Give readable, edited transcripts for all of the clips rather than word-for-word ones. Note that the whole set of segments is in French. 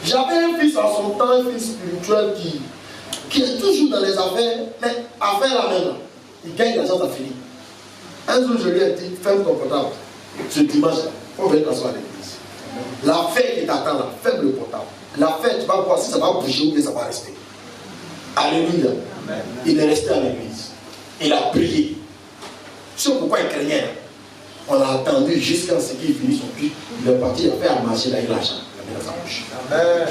J'avais un fils en son temps, un fils spirituel qui est toujours dans les affaires, mais affaires la même. Il gagne l'argent, ça finit. Un jour, je lui ai dit, ferme ton portable. Ce dimanche, il faut venir t'asseoir à l'église. L'affaire qui t'attend là, ferme le portable. L'affaire, tu vas voir si ça va bouger ou bien ça va rester. Alléluia. Amen. Il est resté à l'église. Il a prié. C'est pourquoi il craignait. On a attendu jusqu'à ce qu'il finisse son culte. Il est parti, il a fait à marcher, il a eu l'argent. Il a mis dans sa poche. Amen.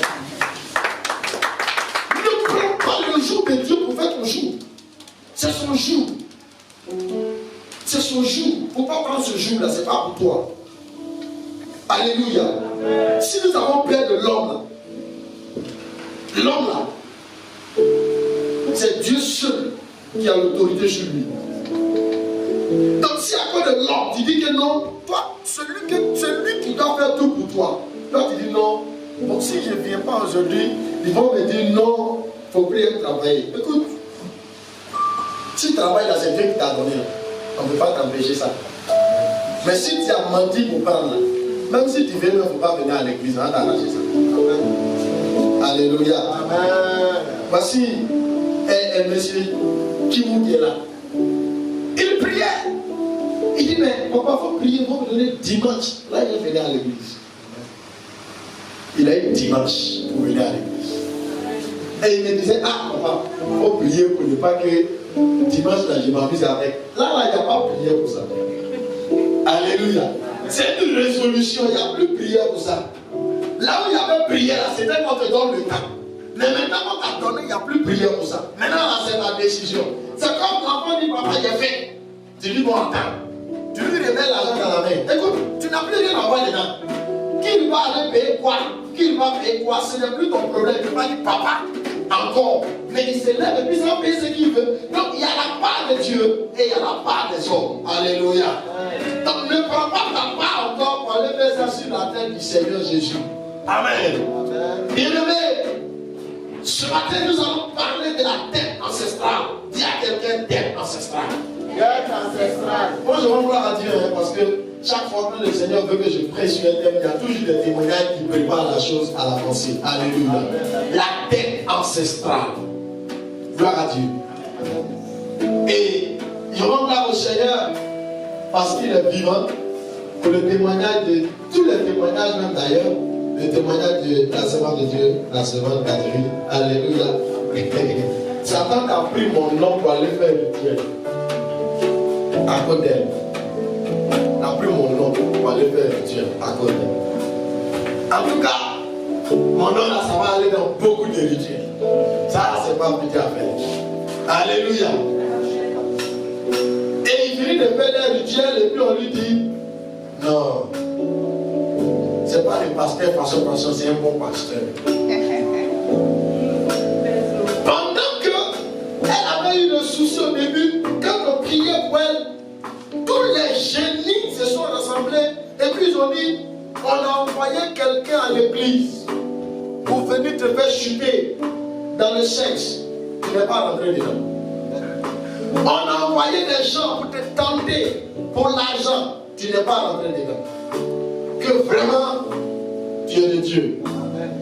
Ne prends pas le jour de Dieu pour faire ton jour. C'est son jour. C'est son jour. Il ne faut pas prendre ce jour-là, ce n'est pas pour toi. Alléluia. Amen. Si nous avons peur de l'homme là, c'est Dieu seul qui a l'autorité sur lui. Donc si à cause de l'homme, tu dis que non, toi, celui qui doit faire tout pour toi, toi tu dis non. Donc si je ne viens pas aujourd'hui, ils vont me dire non, il faut prier travailler. Écoute, si tu travailles dans cette vie qui t'a donné, on ne peut pas t'empêcher ça. Mais si tu as menti pour prendre, même si tu viens, il ne faut pas venir à l'église, on va t'arracher ça. Amen. Alléluia. Amen. Voici un monsieur qui est là. Il priait. Il dit, mais papa, il faut prier, il faut me donner dimanche. Là, il est venu à l'église. Il a eu dimanche pour venir à l'église. Et il me disait, ah papa, il faut prier pour ne pas que dimanche, là, je m'amuse avec. Là, il n'y a pas prié pour ça. Alléluia. C'est une résolution, il n'y a plus prière pour ça. Là où il y avait prière, c'était quand on te donne le temps. Mais maintenant, quand tu as donné, il n'y a plus prière pour ça. Maintenant, là, c'est la décision. C'est comme l'enfant dit, papa, j'ai fait. Tu dis, bon, attends. Tu lui remets l'argent dans la main. Écoute, tu n'as plus rien à voir dedans. Qui va aller payer quoi? Qui va payer quoi? Ce n'est plus ton problème. Tu vas dire, papa, encore. Mais il se lève et puis il va payer ce qu'il veut. Donc, il y a la part de Dieu et il y a la part des hommes. Alléluia. Donc, ne prends pas ta part encore pour aller faire ça sur la tête du Seigneur Jésus. Amen. Bien-aimé, ce matin, nous allons parler de la dette ancestrale. Dis à quelqu'un dette ancestrale. Dette ancestrale. Moi, je vais vouloir à Dieu parce que chaque fois que le Seigneur veut que je prêche sur un thème, il y a toujours des témoignages qui préparent la chose à la pensée. Alléluia. Amen. La dette ancestrale. Gloire à Dieu. Et je rends gloire au Seigneur parce qu'il est vivant. Pour le témoignage de tous les témoignages, même d'ailleurs, le témoignage de la servante de Dieu, la servante Catherine. Alléluia. Satan a pris mon nom pour aller faire le rituel à côté d'elle. Il a pris mon nom pour aller faire le rituel à côté d'elle. En tout cas, mon nom là, ça va aller dans beaucoup de rituels. Ça, c'est pas petit à faire. Alléluia. Et il finit de faire des rituels et puis on lui dit non. C'est pas le pasteur, pasteur, c'est un bon pasteur. Pendant qu'elle avait eu le souci au début, quand on priait pour elle, tous les génies se sont rassemblés et puis ils ont dit, on a envoyé quelqu'un à l'église pour venir te faire chuter dans le sexe. Tu n'es pas rentré dedans. On a envoyé des gens pour te tenter pour l'argent. Tu n'es pas rentré dedans. Que vraiment, tu es de Dieu. Amen.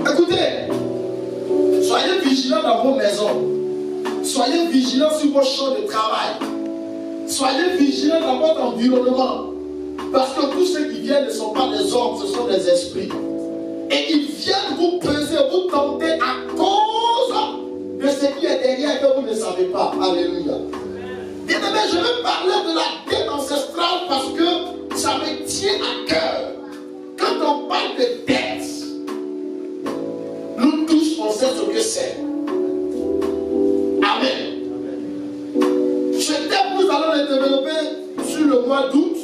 Écoutez, soyez vigilants dans vos maisons. Soyez vigilants sur vos champs de travail. Soyez vigilants dans votre environnement. Parce que tous ceux qui viennent ne sont pas des hommes, ce sont des esprits. Et ils viennent vous peser, vous tenter à cause de ce qui est derrière que vous ne savez pas. Alléluia. Bien-aimé, je veux parler de la dette ancestrale parce que ça me tient à cœur. Quand on parle de dette, nous tous on sait ce que c'est. Amen. Ce thème, nous allons le développer sur le mois d'août.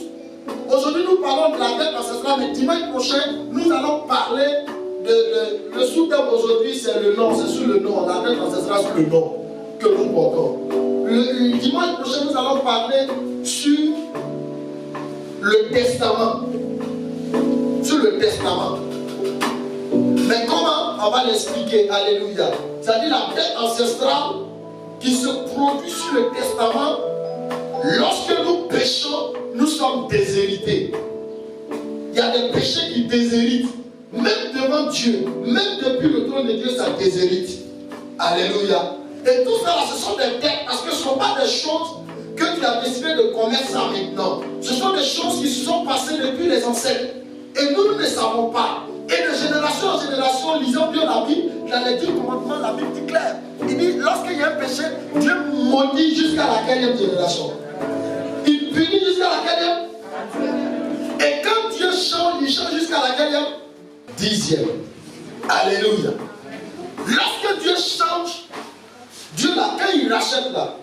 Aujourd'hui, nous parlons de la dette ancestrale, mais dimanche prochain, nous allons parler le sous-thème aujourd'hui, c'est le nom, c'est sur le nom, la dette ancestrale sur le nom que nous portons. Le dimanche prochain, nous allons parler sur le testament. Sur le testament. Mais comment on va l'expliquer? Alléluia. C'est-à-dire la dette ancestrale qui se produit sur le testament. Lorsque nous péchons, nous sommes déshérités. Il y a des péchés qui déshéritent. même devant Dieu, même depuis le trône de Dieu, ça déshérite. Alléluia. Et tout ça, ce sont des dettes, parce que ce ne sont pas des choses que tu as décidé de commettre ça maintenant. Ce sont des choses qui se sont passées depuis les ancêtres. Et nous ne savons pas. Et de génération en génération, lisant bien la Bible, dans les 10 commandements, la Bible dit clair. Il dit, lorsqu'il y a un péché, Dieu maudit jusqu'à la 4e génération. Il punit jusqu'à la 4e. Et quand Dieu change, il change jusqu'à la 4e, 10e. Alléluia. Lorsque Dieu change, Dieu là, quand il rachète là,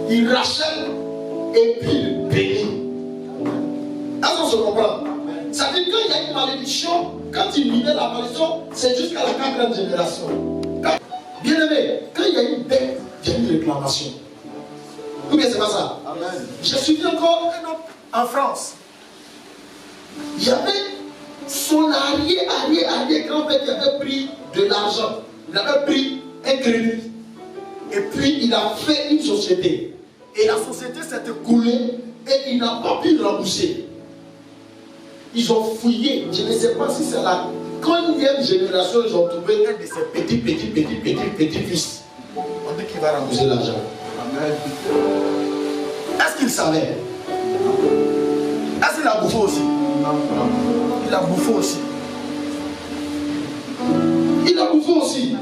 il rachète et puis il bénit. Est-ce qu'on se comprend? Ça veut dire qu'il y a une malédiction, quand il libère la malédiction, c'est jusqu'à la 4e génération. Bien aimé, quand il y a une dette, il y a une réclamation. Ou bien c'est pas ça? Amen. Je suis encore un homme en France. Il y avait son arrière-grand-père qui avait pris de l'argent. Il avait pris un crédit. Et puis il a fait une société. Et la société s'est écoulée et il n'a pas pu rembourser. Ils ont fouillé. Je ne sais pas si c'est la combien de génération ils ont trouvé un de ces petits fils. On dit qu'il va rembourser l'argent. Est-ce qu'il savait? Est-ce qu'il a bouffé aussi? Il a bouffé aussi. Il a bouffé aussi.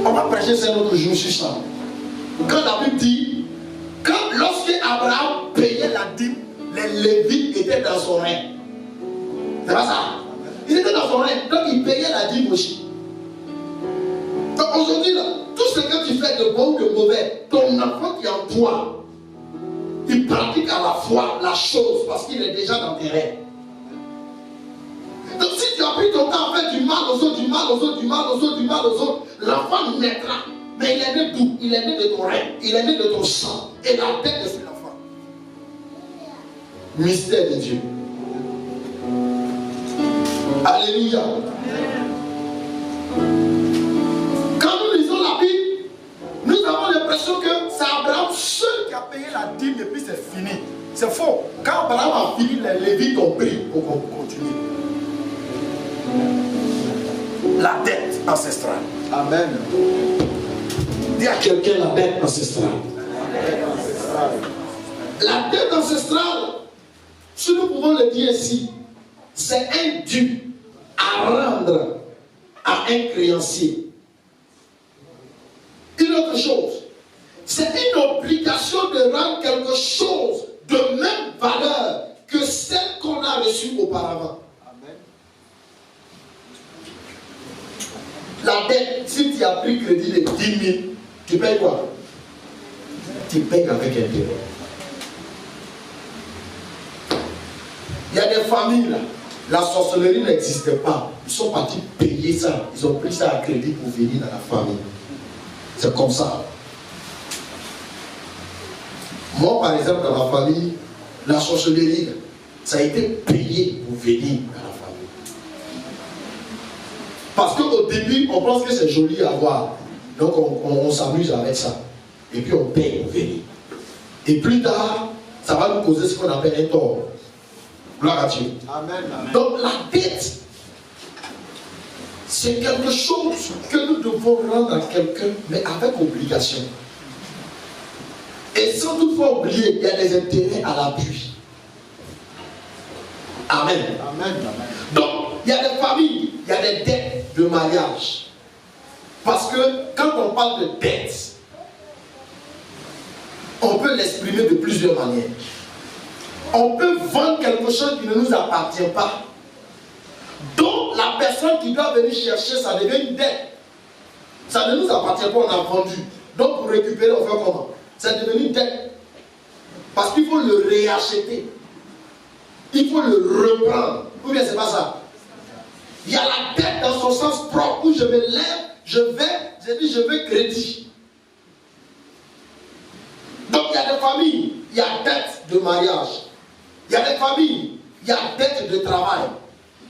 On va prêcher ça un autre jour sur ça. Quand la Bible dit, lorsque Abraham payait la dîme, les Lévites étaient dans son règne. C'est pas ça? Ils étaient dans son règne, donc ils payaient la dîme aussi. Donc aujourd'hui, là, tout ce que tu fais de bon ou de mauvais, ton enfant qui est en toi, il pratique à la fois la chose parce qu'il est déjà dans tes rêves. Donc si tu as pris ton temps à faire du mal aux autres, du mal aux autres, du mal aux autres, du mal aux autres, l'enfant naîtra. Mais il est né d'où? Il est né de ton rêve, il est né de ton sang. Et la tête de cet enfant. Mystère de Dieu. Alléluia. Quand nous lisons la Bible, nous avons l'impression que c'est Abraham seul qui a payé la dîme et puis c'est fini. C'est faux. Quand Abraham a fini, les Lévites ont pris pour continuer. La dette ancestrale. Amen. Dis à quelqu'un la dette ancestrale. La dette ancestrale, si nous pouvons le dire ici, c'est un dû à rendre à un créancier. Une autre chose, c'est une obligation de rendre quelque chose de même valeur que celle qu'on a reçue auparavant. Amen. La dette, si tu as pris crédit de 10 000, tu payes quoi? Tu payes avec intérêt. Il y a des familles là, la sorcellerie n'existait pas. Ils sont partis payer ça. Ils ont pris ça à crédit pour venir dans la famille. C'est comme ça. Moi, par exemple, dans ma famille, la sorcellerie, ça a été payé pour venir dans la famille. Parce qu'au début, on pense que c'est joli à voir. Donc, on s'amuse avec ça. Et puis, on paye pour venir. Et plus tard, ça va nous causer ce qu'on appelle un tort. Gloire à Dieu. Amen, amen. Donc, la dette, c'est quelque chose que nous devons rendre à quelqu'un, mais avec obligation. Et sans toutefois oublier, il y a des intérêts à l'appui. Amen. Amen. Donc, il y a des familles, il y a des dettes de mariage. Parce que quand on parle de dette, on peut l'exprimer de plusieurs manières. On peut vendre quelque chose qui ne nous appartient pas. Donc, la personne qui doit venir chercher, ça devient une dette. Ça ne nous appartient pas, on a vendu. Donc, pour récupérer, on fait comment? Ça devient une dette. Parce qu'il faut le réacheter. Il faut le reprendre. Ou bien c'est pas ça? Il y a la dette dans son sens propre où je me lève, je veux crédit. Donc, il y a des familles, il y a dette de mariage. Il y a des familles, il y a dette de travail.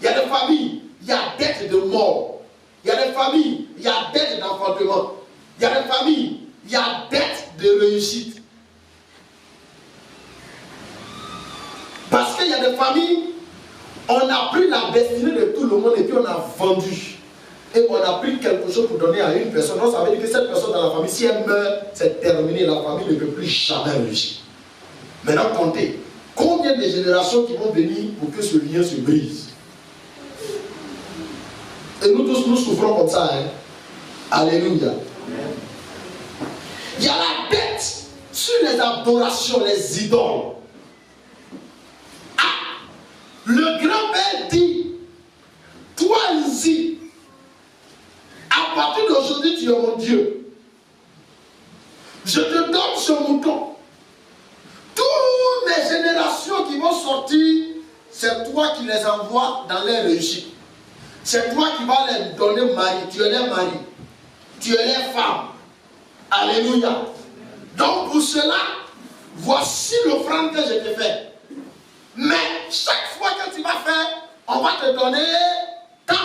Il y a des familles, il y a dette de mort. Il y a des familles, il y a dette d'enfantement. Il y a des familles, il y a dette de réussite. il y a des familles, on a pris la destinée de tout le monde et puis on a vendu. Et on a pris quelque chose pour donner à une personne. Donc ça veut dire que cette personne dans la famille, si elle meurt, c'est terminé. La famille ne peut plus jamais réussir. Maintenant, comptez. Combien de générations qui vont venir pour que ce lien se brise? Et nous tous, nous souffrons comme ça. Hein? Alléluia. Il y a la dette sur les adorations, les idoles. Ah, le grand-père dit, toi ici, à partir d'aujourd'hui, tu es mon Dieu. Je te donne ce mouton. Toutes les générations qui vont sortir, c'est toi qui les envoies dans leur réussite. C'est toi qui vas les donner mari. Tu es les maris. Tu es les femmes. Alléluia. Donc pour cela, voici l'offrande que je te fais. Mais chaque fois que tu vas faire, on va te donner tant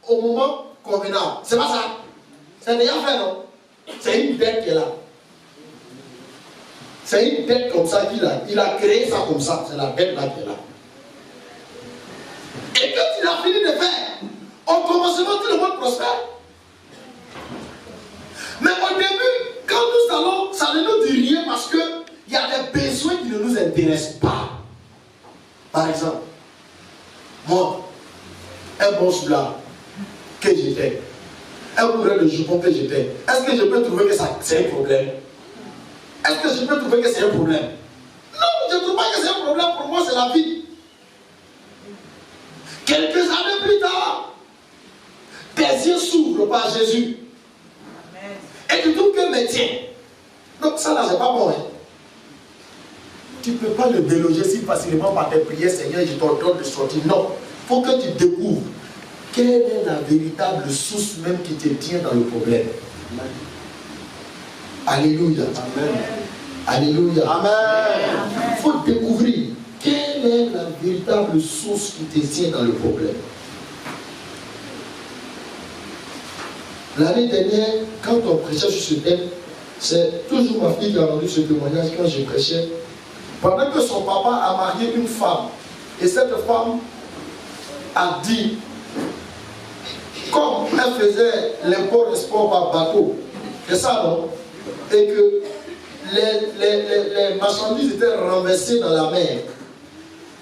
au moment convenable. C'est pas ça. C'est déjà fait, non? C'est une dette qui est là. C'est une dette comme ça qu'il a. Il a créé ça comme ça. C'est la dette là qui est là. Et quand il a fini de faire, au commencement, tout le monde prospère. Mais au début, quand nous allons, ça ne nous dit rien parce qu'il y a des besoins qui ne nous intéressent pas. Par exemple, moi, un bon soulard que j'étais, un coureur de jupon que j'étais, est-ce que je peux trouver que c'est un problème? Est-ce que je peux trouver que c'est un problème? Non, je ne trouve pas que c'est un problème. Pour moi, c'est la vie. Quelques années plus tard, tes yeux s'ouvrent par Jésus. Amen. Et tu trouves que, mais tiens, donc ça là, c'est pas bon. Hein? Tu ne peux pas le déloger si facilement par tes prières, Seigneur, je t'ordonne de sortir. Non, il faut que tu découvres quelle est la véritable source même qui te tient dans le problème. Amen. Alléluia. Amen. Alléluia. Amen. Il faut découvrir quelle est la véritable source qui te tient dans le problème. L'année dernière, quand on prêchait sur ce thème, c'est toujours ma fille qui a rendu ce témoignage quand je prêchais. Pendant que son papa a marié une femme, et cette femme a dit, comme elle faisait l'import-export par bateau, c'est ça non? Et que les marchandises étaient renversées dans la mer,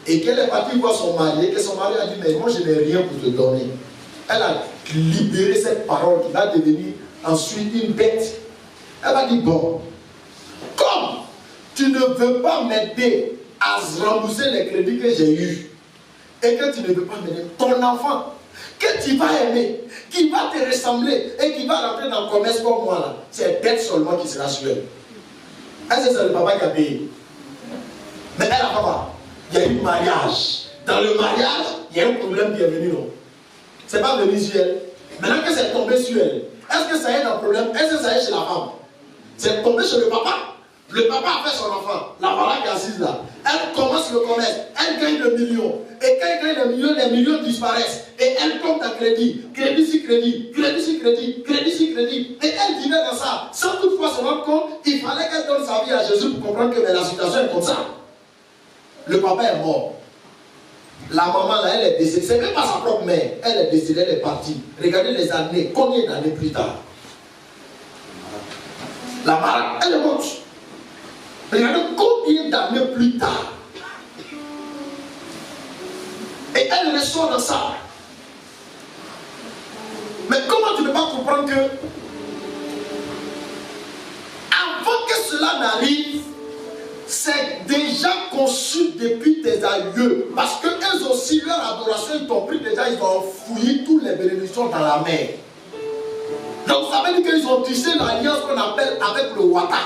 et qu'elle est partie voir son mari, et que son mari a dit, mais moi je n'ai rien pour te donner. Elle a libéré cette parole qui va devenir ensuite une bête. Elle va dire, bon, comme tu ne veux pas m'aider à rembourser les crédits que j'ai eus, et que tu ne veux pas m'aider, ton enfant, que tu vas aimer, qui va te ressembler, et qui va rentrer dans le commerce comme moi, là, c'est bête seulement qui sera sur elle. Est-ce que c'est le papa qui a payé? Mais elle a papa, il y a eu mariage. Dans le mariage, il y a un problème qui est venu, non? C'est pas venu sur elle. Maintenant que c'est tombé sur elle, est-ce que ça y est un problème? Est-ce que ça y est chez la femme? C'est tombé chez le papa. Le papa a fait son enfant. La voilà qui est assise là. Elle commence le commerce. Elle gagne le million. Et quand elle gagne le million, les millions disparaissent. Et elle tombe dans crédit. Crédit sur crédit. Crédit sur crédit. Crédit sur crédit. Et elle vivait dans ça. Sans toutefois se rendre compte, il fallait qu'elle donne sa vie à Jésus pour comprendre que la situation est comme ça. Le papa est mort. La maman là, elle est décédée. C'est même pas sa propre mère. Elle est décédée, elle est partie. Regardez les années. Combien d'années plus tard? La malade, elle est morte. Regardez combien d'années plus tard. Et elle ressort dans ça. Mais comment tu ne peux pas comprendre que avant que cela n'arrive, c'est déjà conçu depuis tes aïeux. Parce qu'eux aussi, leur adoration, ils t'ont pris déjà, ils ont fouillé toutes les bénédictions dans la mer. Donc ça veut dire qu'ils ont tissé l'alliance qu'on appelle avec le Wata.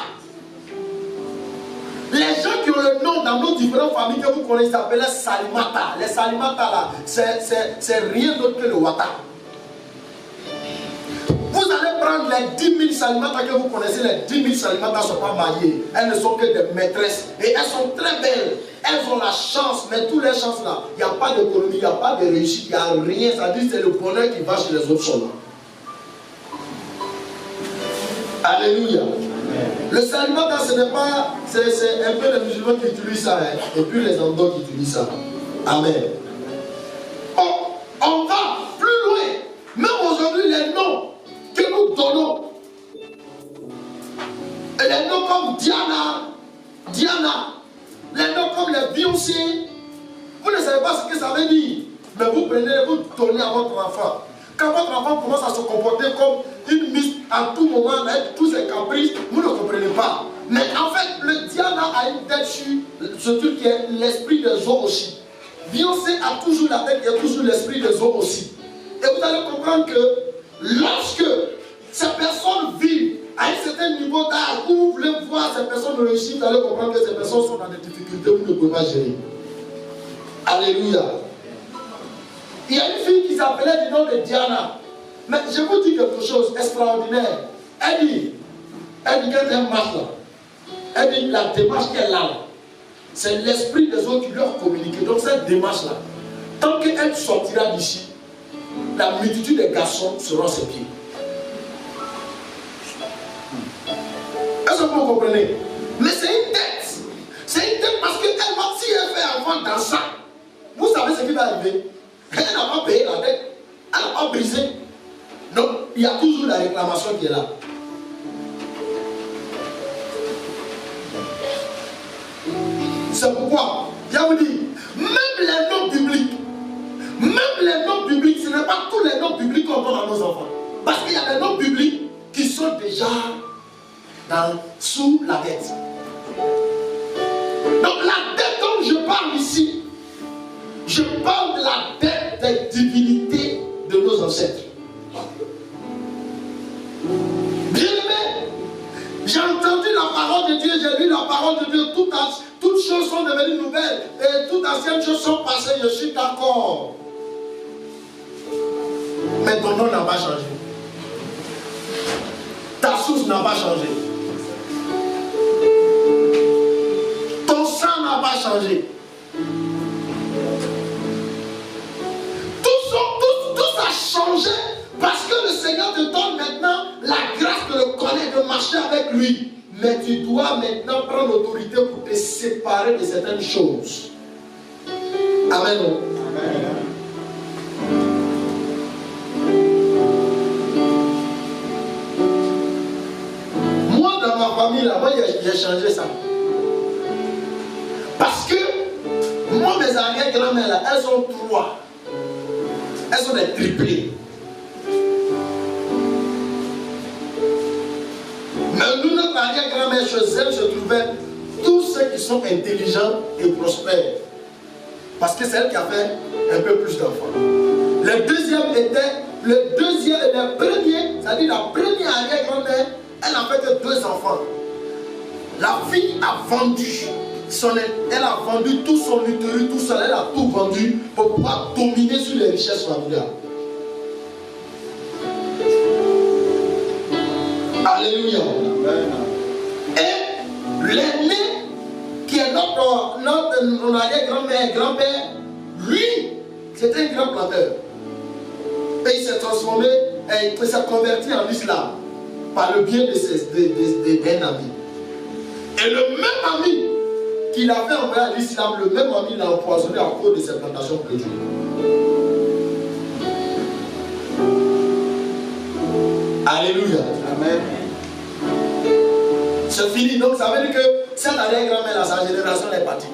Les gens qui ont le nom dans nos différentes familles que vous connaissez s'appellent Salimata. Les Salimata là, c'est rien d'autre que le Wata. Vous allez prendre les 10 000 Salimata que vous connaissez, les 10 000 Salimata ne sont pas mariées. Elles ne sont que des maîtresses. Et elles sont très belles. Elles ont la chance, mais toutes les chances là, il n'y a pas d'économie, il n'y a pas de réussite, il n'y a rien. Ça dit c'est le bonheur qui va chez les autres soldats. Alléluia. Le salimata, ce n'est pas, c'est un peu les musulmans qui utilisent ça, hein, et puis les andos qui utilisent ça. Amen. On va plus loin. Même aujourd'hui, les noms que nous donnons, et les noms comme Diana, les noms comme les Beyoncé, vous ne savez pas ce que ça veut dire. Mais vous prenez, vous donnez à votre enfant. Quand votre enfant commence à se comporter comme une miss à tout moment, avec tous ses caprices, vous ne comprenez pas. Mais en fait, le Diana a une tête sur ce truc qui est l'esprit des eaux aussi. Beyoncé a toujours la tête qui est toujours l'esprit des eaux aussi. Et vous allez comprendre que lorsque ces personnes vivent à un certain niveau d'âge où vous voulez voir ces personnes réussir, vous allez comprendre que ces personnes sont dans des difficultés où vous ne pouvez pas gérer. Alléluia. Il y a une fille qui s'appelait du nom de Diana. Mais je vous dis quelque chose extraordinaire. Elle dit quand elle marche là, elle dit la démarche qu'elle a, c'est l'esprit des autres qui leur communique. Donc cette démarche-là, tant qu'elle sortira d'ici, la multitude des garçons seront à ses pieds. Est-ce que vous comprenez? Mais c'est une tête. C'est une tête parce qu'elle va, si elle fait avant dans ça, vous savez ce qui va arriver. Elle n'a pas payé la dette. Elle n'a pas brisé. Donc, il y a toujours la réclamation qui est là. C'est pourquoi, je vous dis, même les noms bibliques, ce n'est pas tous les noms bibliques qu'on donne à nos enfants. Parce qu'il y a des noms bibliques qui sont déjà sous la dette. Donc la dette dont je parle ici, je parle de la dette des divinités de nos ancêtres. Bien-aimé, j'ai entendu la parole de Dieu, j'ai lu la parole de Dieu, toutes choses sont devenues nouvelles et toutes anciennes choses sont passées, je suis d'accord. Mais ton nom n'a pas changé. Ta source n'a pas changé. Ton sang n'a pas changé. Tout ça a changé parce que le Seigneur te donne maintenant la grâce de le connaître, de marcher avec lui. Mais tu dois maintenant prendre l'autorité pour te séparer de certaines choses. Amen. Amen. Moi, dans ma famille, là, moi, j'ai changé ça. Parce que moi, mes arrière-grand-mères, là, elles sont 3. Elles sont des triplés. Mais nous, notre arrière-grand-mère, chez elle, se trouvaient tous ceux qui sont intelligents et prospères. Parce que c'est elle qui a fait un peu plus d'enfants. Le deuxième était, le premier, c'est-à-dire la première arrière-grand-mère, elle n'a fait que 2 enfants. La fille a vendu. Elle a vendu tout son utérus, tout ça, elle a tout vendu pour pouvoir dominer sur les richesses familiales. Alléluia. Et l'aîné, qui est notre arrière-grand-mère, grand-père, lui, c'était un grand planteur. Et il s'est transformé, et il s'est converti en islam par le biais d'un ami. Et le même ami qu'il avait envoyé à l'islam, le même ami l'a empoisonné à cause de ses plantations perdues. Alléluia. Amen. C'est fini. Donc ça veut dire que cette arrière-grand-mère, sa génération est partie.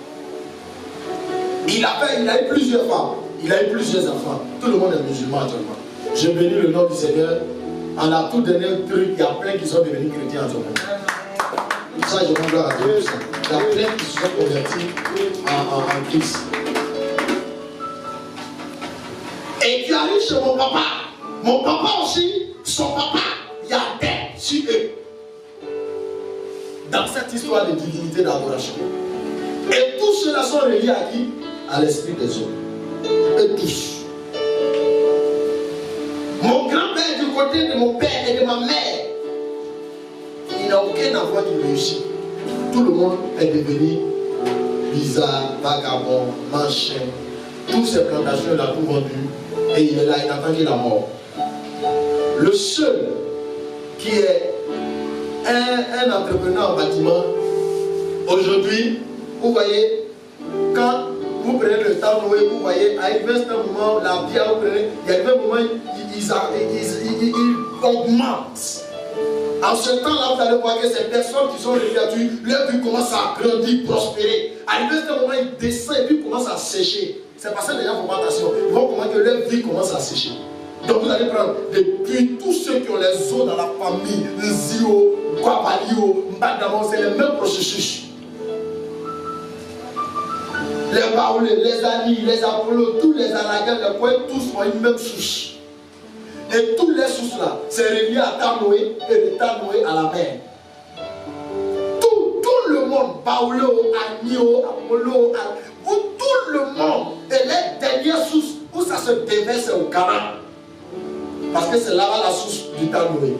Il a eu plusieurs femmes. Il a eu plusieurs enfants. Tout le monde est musulman actuellement. Je bénis le nom du Seigneur. En a tout dernier truc, il y a plein qui sont devenus chrétiens actuellement. Ça, je rends gloire à Dieu. Il y a plein qui se sont convertis en Christ. Et tu arrives chez mon papa. Mon papa aussi, son papa, il y a des sur eux. Dans cette histoire de divinité d'adoration. Et tous ceux-là sont reliés à qui? À l'esprit des hommes. Et tous. Mon grand-père du côté de mon père et de ma mère, il n'a aucun enfant qui réussit. Tout le monde est devenu bizarre, vagabond, machin. Toutes ces plantations, il a tout vendu. Et il est là, il attend qu'il a mort. Le seul qui est un entrepreneur en bâtiment, aujourd'hui, vous voyez, quand vous prenez le temps temps Noé, vous voyez, à un certain moment, la vie a repris, il y a un moment, ils augmentent. En ce temps-là, vous allez voir que ces personnes qui sont les créatures, leur vie commence à grandir, prospérer. À un certain moment, ils descendent et puis commencent à sécher. C'est parce que les gens font attention. Ils vont comprendre que leur vie commence à sécher. Donc vous allez prendre depuis tous ceux qui ont les os dans la famille, Nzio, Kwabalio, Mbadamo, c'est le même processus. Les Baoulés, les Ali, les Apollo, tous les Alagas, les Koué, tous ont une même souche. Et tous les sources là, c'est relié à Tanoé et de Tanoé à la mer. Tout le monde, Baoulé, Anio, Apollo, tout le monde, et les dernières sources où ça se déverse au Canada. Parce que c'est là-bas la source du Tanoé.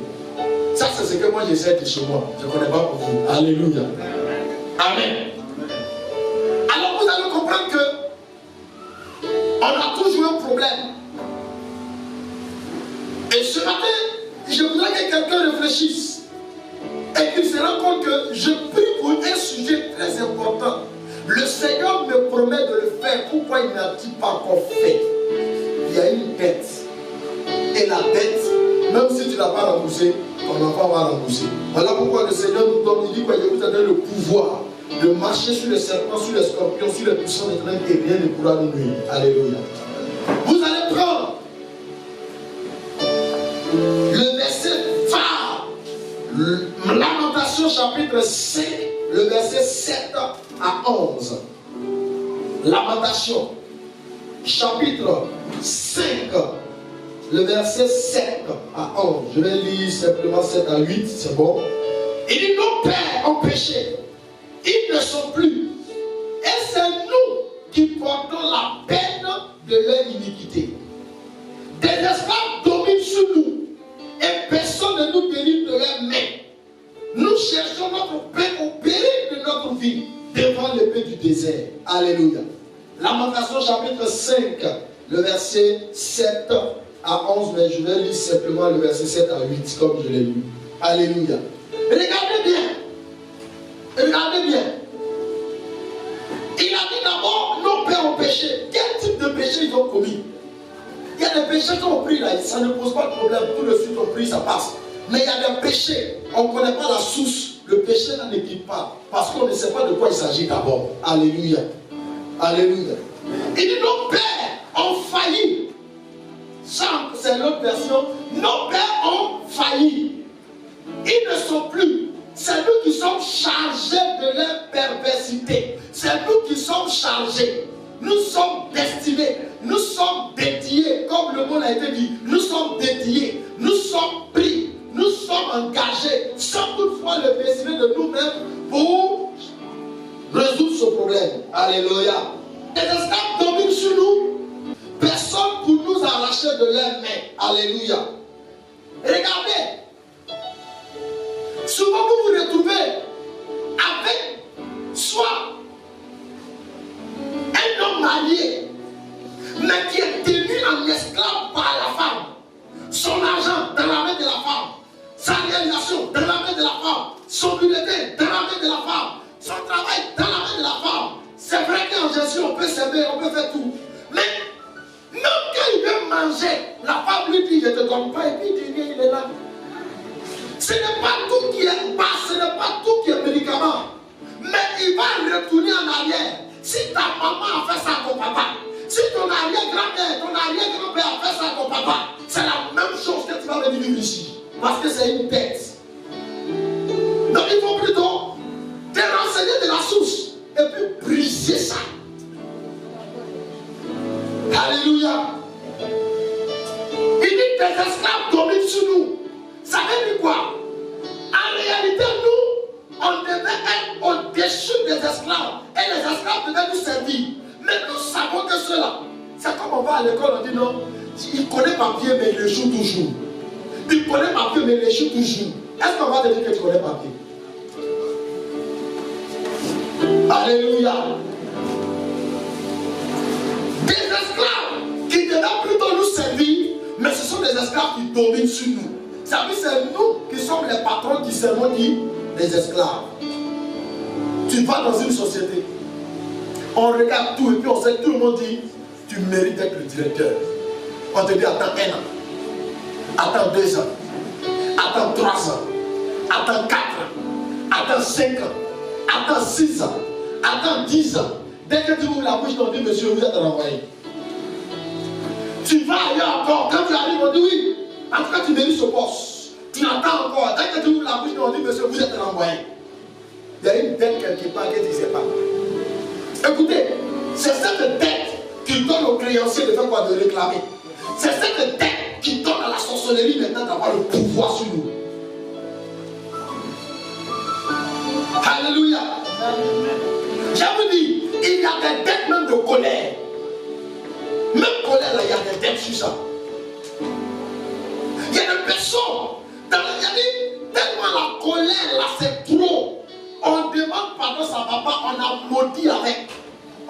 Ça, c'est ce que moi j'essaie de chez moi. Je ne connais pas pour vous. Alléluia. Amen. Alors vous allez comprendre que on a toujours un problème. Et ce matin, je voudrais que quelqu'un réfléchisse et qu'il se rende compte que je prie pour un sujet très important. Le Seigneur me promet de le faire. Pourquoi il n'a-t-il pas encore fait? Il y a une dette. Et la dette, même si tu ne l'as pas remboursée, ton enfant va rembourser. Voilà pourquoi le Seigneur nous donne, il dit quoi? Il vous a donné le pouvoir de marcher sur les serpents, sur les scorpions, sur les puissants des trains et rien ne pourra nous nuire. Alléluia. Vous allez prendre le verset phare, Lamentation chapitre 5, le verset 7 à 11. Lamentation chapitre 5, le verset 7 à 11. Je vais lire simplement 7 à 8, c'est bon. Il dit, nos pères ont péché, ils ne sont plus. Et c'est nous qui portons la peine de leur iniquité. Des esclaves dominent sur nous. Et personne ne nous délivre de leurs mains. Nous cherchons notre paix au péril de notre vie devant l'épée du désert. Alléluia. Lamentation chapitre 5, le verset 7 à 11, mais je vais lire simplement le verset 7 à 8 comme je l'ai lu. Alléluia. Regardez bien. Regardez bien. Il a dit d'abord, nos pères ont péché. Quel type de péché ils ont commis? Il y a des péchés qu'on prie là, ça ne pose pas de problème. Tout de suite on prie, ça passe. Mais il y a des péchés, on ne connaît pas la source. Le péché n'en équipe pas. Parce qu'on ne sait pas de quoi il s'agit d'abord. Alléluia. Alléluia. Il dit nos pères ont failli. C'est l'autre version. Nos pères ont failli. Ils ne sont plus. C'est nous qui sommes chargés de leur perversité. C'est nous qui sommes chargés. Nous sommes destinés, nous sommes dédiés, comme le mot a été dit, nous sommes dédiés, nous sommes pris, nous sommes engagés, sans toutefois le décider de nous-mêmes pour résoudre ce problème. Alléluia. Les esclaves dominent sur nous, personne pour nous arracher de leurs mains. Alléluia. Regardez, souvent vous vous retrouvez avec soit un homme marié, mais qui est tenu en esclave par la femme. Son argent dans la main de la femme. Sa réalisation dans la main de la femme. Son bulletin dans la main de la femme. Son travail dans la main de la femme. C'est vrai qu'en Jésus, on peut s'aimer, on peut faire tout. Mais même quand il veut manger, la femme lui dit, je ne te donne pas, et puis il dit, il est là. Ce n'est pas tout qui est bas, ce n'est pas tout qui est médicament. Mais il va retourner en arrière. Si ta maman a fait ça à ton papa, si ton arrière-grand-mère, ton arrière-grand-père a fait ça à ton papa, c'est la même chose que tu vas venir ici. Parce que c'est une tête. Donc il faut plutôt te renseigner de la source et puis briser ça. Alléluia. Il dit que des esclaves dominent sur nous. Ça veut dire quoi? En réalité, nous, on devait être au-dessus des esclaves. Et les esclaves devaient nous servir. Mais nous savons que cela, c'est comme on va à l'école, on dit non, il connaît papier, mais il échoue toujours. Il connaît papier, mais il échoue toujours. Est-ce qu'on va te dire que tu connais papier? Alléluia. Des esclaves qui devaient plutôt nous servir, mais ce sont des esclaves qui dominent sur nous. Ça veut dire que c'est nous qui sommes les patrons qui servons les esclaves. Tu vas dans une société. On regarde tout et puis on sait que tout le monde dit tu mérites d'être le directeur. On te dit attends 1 an, attends 2 ans, attends 3 ans, attends 4 ans, attends 5 ans, attends 6 ans, attends 10 ans. Dès que tu ouvres la bouche, on dit monsieur, vous êtes renvoyé. Tu vas ailleurs encore. Quand tu arrives, on dit oui. En tout cas, tu mérites ce poste. Tu attends encore. Dès que tu ouvres la bouche, on dit monsieur, vous êtes renvoyé. Il y a une dette quelque part que tu ne sais pas. Écoutez, c'est cette dette qui donne aux créanciers de faire quoi? De réclamer. C'est cette dette qui donne à la sorcellerie maintenant d'avoir le pouvoir sur nous. Alléluia. Je vous dis, il y a des dettes même de colère. Même colère là, il y a des dettes sur ça. Il y a des personnes, tellement la colère là c'est trop. On demande pardon à sa papa, on a maudit avec.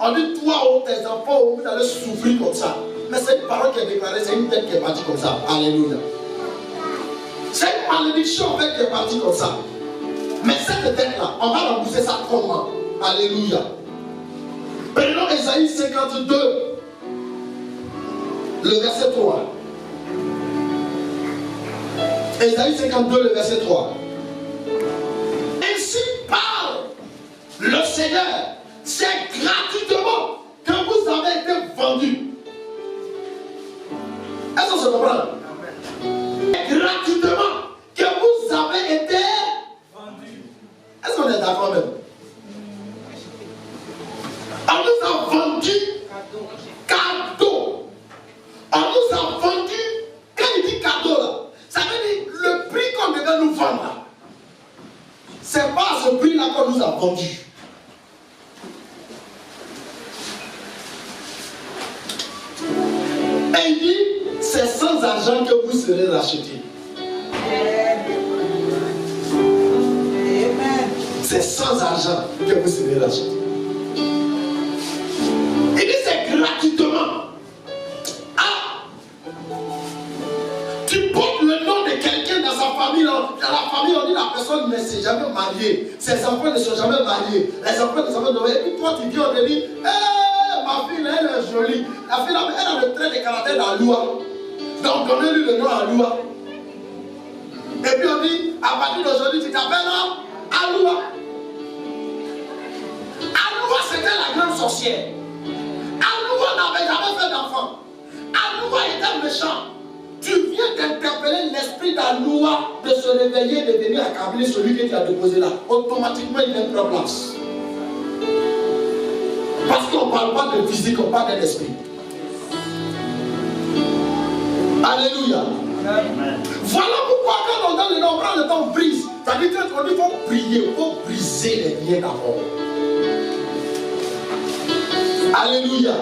On dit toi ou tes enfants, vous allez souffrir comme ça. Mais c'est une parole qui est déclarée, c'est une dette qui est partie comme ça. Alléluia. C'est une malédiction qui est partie comme ça. Mais cette dette là, on va rembourser ça comment? Alléluia. Prenons Ésaïe 52, le verset 3. Ésaïe 52, le verset 3. Ainsi parle le Seigneur, c'est gratuitement que vous avez été vendus. Est-ce qu'on se comprend? C'est gratuitement que vous avez été vendus. Est-ce qu'on est d'accord même? On nous a vendu cadeau. On nous a vendu, quand il dit cadeau là, ça veut dire le prix qu'on devait nous vendre là. C'est pas à ce prix là qu'on nous a vendu. Et il dit, c'est sans argent que vous serez rachetés. C'est sans argent que vous serez rachetés. Il dit c'est gratuitement. Ah, tu portes le nom de quelqu'un dans sa famille. Dans la famille, on dit la personne ne s'est jamais mariée. Ses enfants ne sont jamais mariés. Les enfants ne sont jamais mariés. Et puis toi, tu viens, on te dit, ma fille, elle est jolie. La fille, elle a le trait de caractère d'Aloua. Donc, donnez-lui le nom Aloua. Et puis on dit, à partir d'aujourd'hui, tu t'appelles Aloua. Aloua, c'était la grande sorcière. Aloua n'avait jamais fait d'enfant. Aloua était méchant. Tu viens d'interpeller l'esprit d'Aloua de se réveiller, de venir accabler celui que tu as déposé là. Automatiquement, il vient prendre place. Parce qu'on ne parle pas de physique, on parle de l'esprit. Alléluia. Amen. Voilà pourquoi quand on donne le nom, on prend le temps, on brise. C'est-à-dire qu'on dit qu'il faut prier, il faut briser les liens d'abord. Alléluia.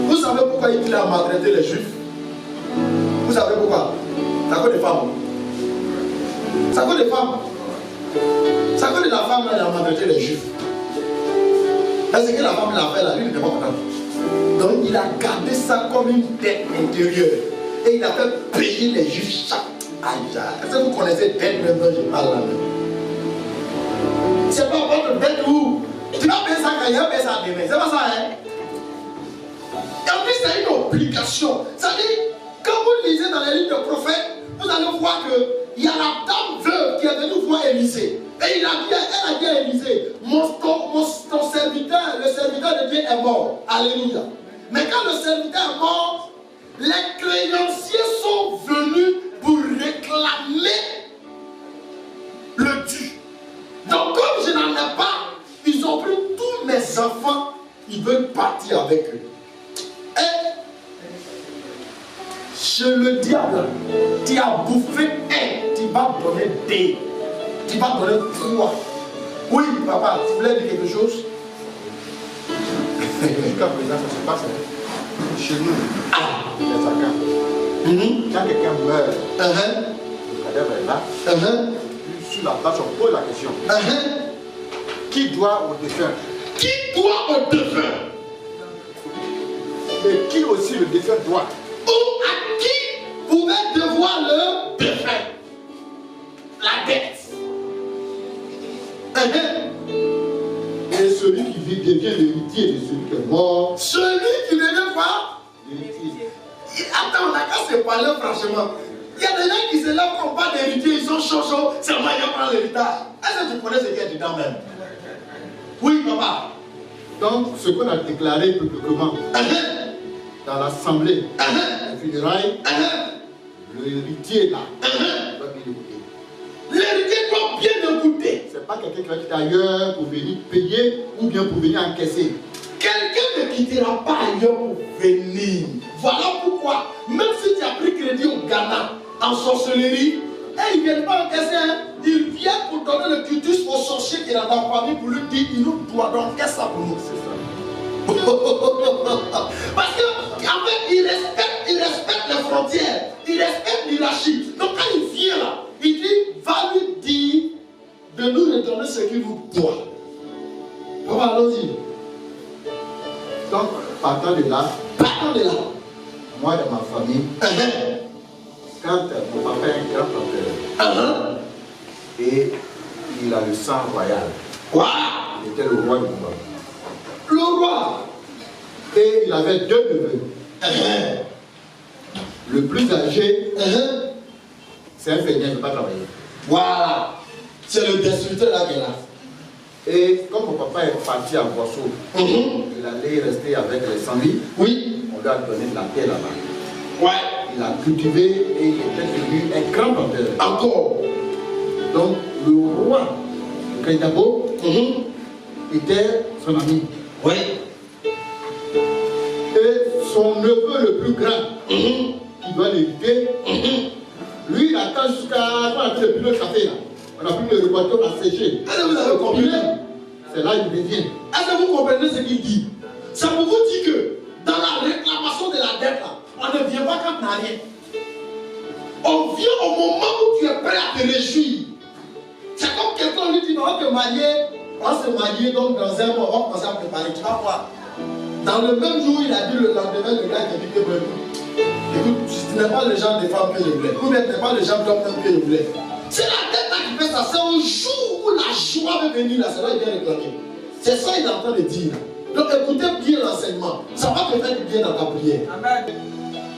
Vous savez pourquoi il a maltraité les Juifs? Vous savez pourquoi? C'est à cause des femmes. C'est à cause des femmes. C'est à cause de la femme là, il a maltraité les Juifs. Parce que la femme l'a fait là, lui il n'était pas content. Donc il a gardé ça comme une dette intérieure. Et il a fait payer les Juifs chaque. Est-ce que vous connaissez dette même dont je parle là même? C'est pas votre dette où tu vas payer ça quand il va payer ça demain. C'est pas ça, hein? Et en plus, c'est une obligation. C'est-à-dire, quand vous lisez dans les livres de prophètes, vous allez voir qu'il y a la dame veuve qui est venue voir Élisée. Et elle a dit à Élisée, ton serviteur, le serviteur de Dieu est mort. Alléluia. Mais quand le serviteur est mort, les créanciers sont venus pour réclamer le dû. Donc comme je n'en ai pas, ils ont pris tous mes enfants, ils veulent partir avec eux. Et chez le diable, tu as bouffé un, tu vas donner deux, tu vas donner trois. Oui, papa, tu voulais dire quelque chose? Jusqu'à présent, ça se passe chez nous, les Akans. Quand quelqu'un meurt, le cadavre est là. Sur la place, on pose la question. Qui doit au défunt? Qui doit au défunt? Et qui aussi le défunt doit? Ou à qui pouvait devoir le défunt? La dette. celui qui vit devient l'héritier de celui qui est mort. Celui qui ne vient pas. L'héritier. Attends, on n'a qu'à se parler franchement. Il y a des gens qui se lèvent comme pas d'héritier, ils sont chauds, seulement ils vont prendre l'héritage. Est-ce que tu connais ce qui est dedans même? Oui, papa. Donc, ce qu'on a déclaré publiquement dans l'assemblée, les funérailles, l'héritier là, doit bien écouter. L'héritier doit bien écouter. Ce n'est pas quelqu'un qui va quitter ailleurs pour venir payer ou bien pour venir encaisser. Quelqu'un ne quittera pas ailleurs pour venir. Voilà pourquoi, même si tu as pris crédit au Ghana, en sorcellerie, ils ne viennent pas encaisser, ils viennent pour donner le cutus au sorcier qui est dans ta famille pour lui dire, il nous doit donc qu'est-ce ça pour nous? C'est ça. Parce qu'en fait, il respecte les frontières, il respecte l'hierarchie. Donc quand il vient là, il dit, va lui dire de nous redonner ce qu'il nous doit. Papa, allons-y. Donc, partant de là, moi dans ma famille, quand mon papa est un grand planteur, et il a le sang royal, il était le roi du roi. Le roi. Et il avait deux neveux. Le plus âgé, c'est un feignant, il ne peut pas travailler. Voilà. C'est le destructeur là qui est là. Et comme mon papa est parti à Boisseau, il allait rester avec les Sandis. Oui. On lui a donné de la terre là-bas. Ouais. Il a cultivé et il était devenu un grand planteur. Encore. Donc le roi Kaitabo était son ami. Oui. Et son neveu le plus grand, qui doit l'hériter, lui il attend jusqu'à quand on a pris le café là. On a pris le boiteau à sécher. Est-ce que vous avez compris? C'est là qu'il revient. Est-ce que vous comprenez ce qu'il dit? Ça pour vous dire que dans la réclamation de la dette là, on ne vient pas quand on n'a rien. On vient au moment où tu es prêt à te réjouir. C'est comme quelqu'un lui dit, on va te marier, on va se marier, donc dans un mois, on va commencer à préparer. Tu vas voir. Dans le même jour, il a dit le lendemain, le gars qui a dit que écoute, tu n'es pas le genre de femme que je voulais. Ou bien tu n'es pas le genre d'homme que je voulais. C'est la tête là qui fait ça. C'est au jour où la joie va venir là, ça va bien réclamer. C'est ça qu'il est en train de dire. Donc écoutez bien l'enseignement. Ça va te faire du bien dans ta prière. Amen.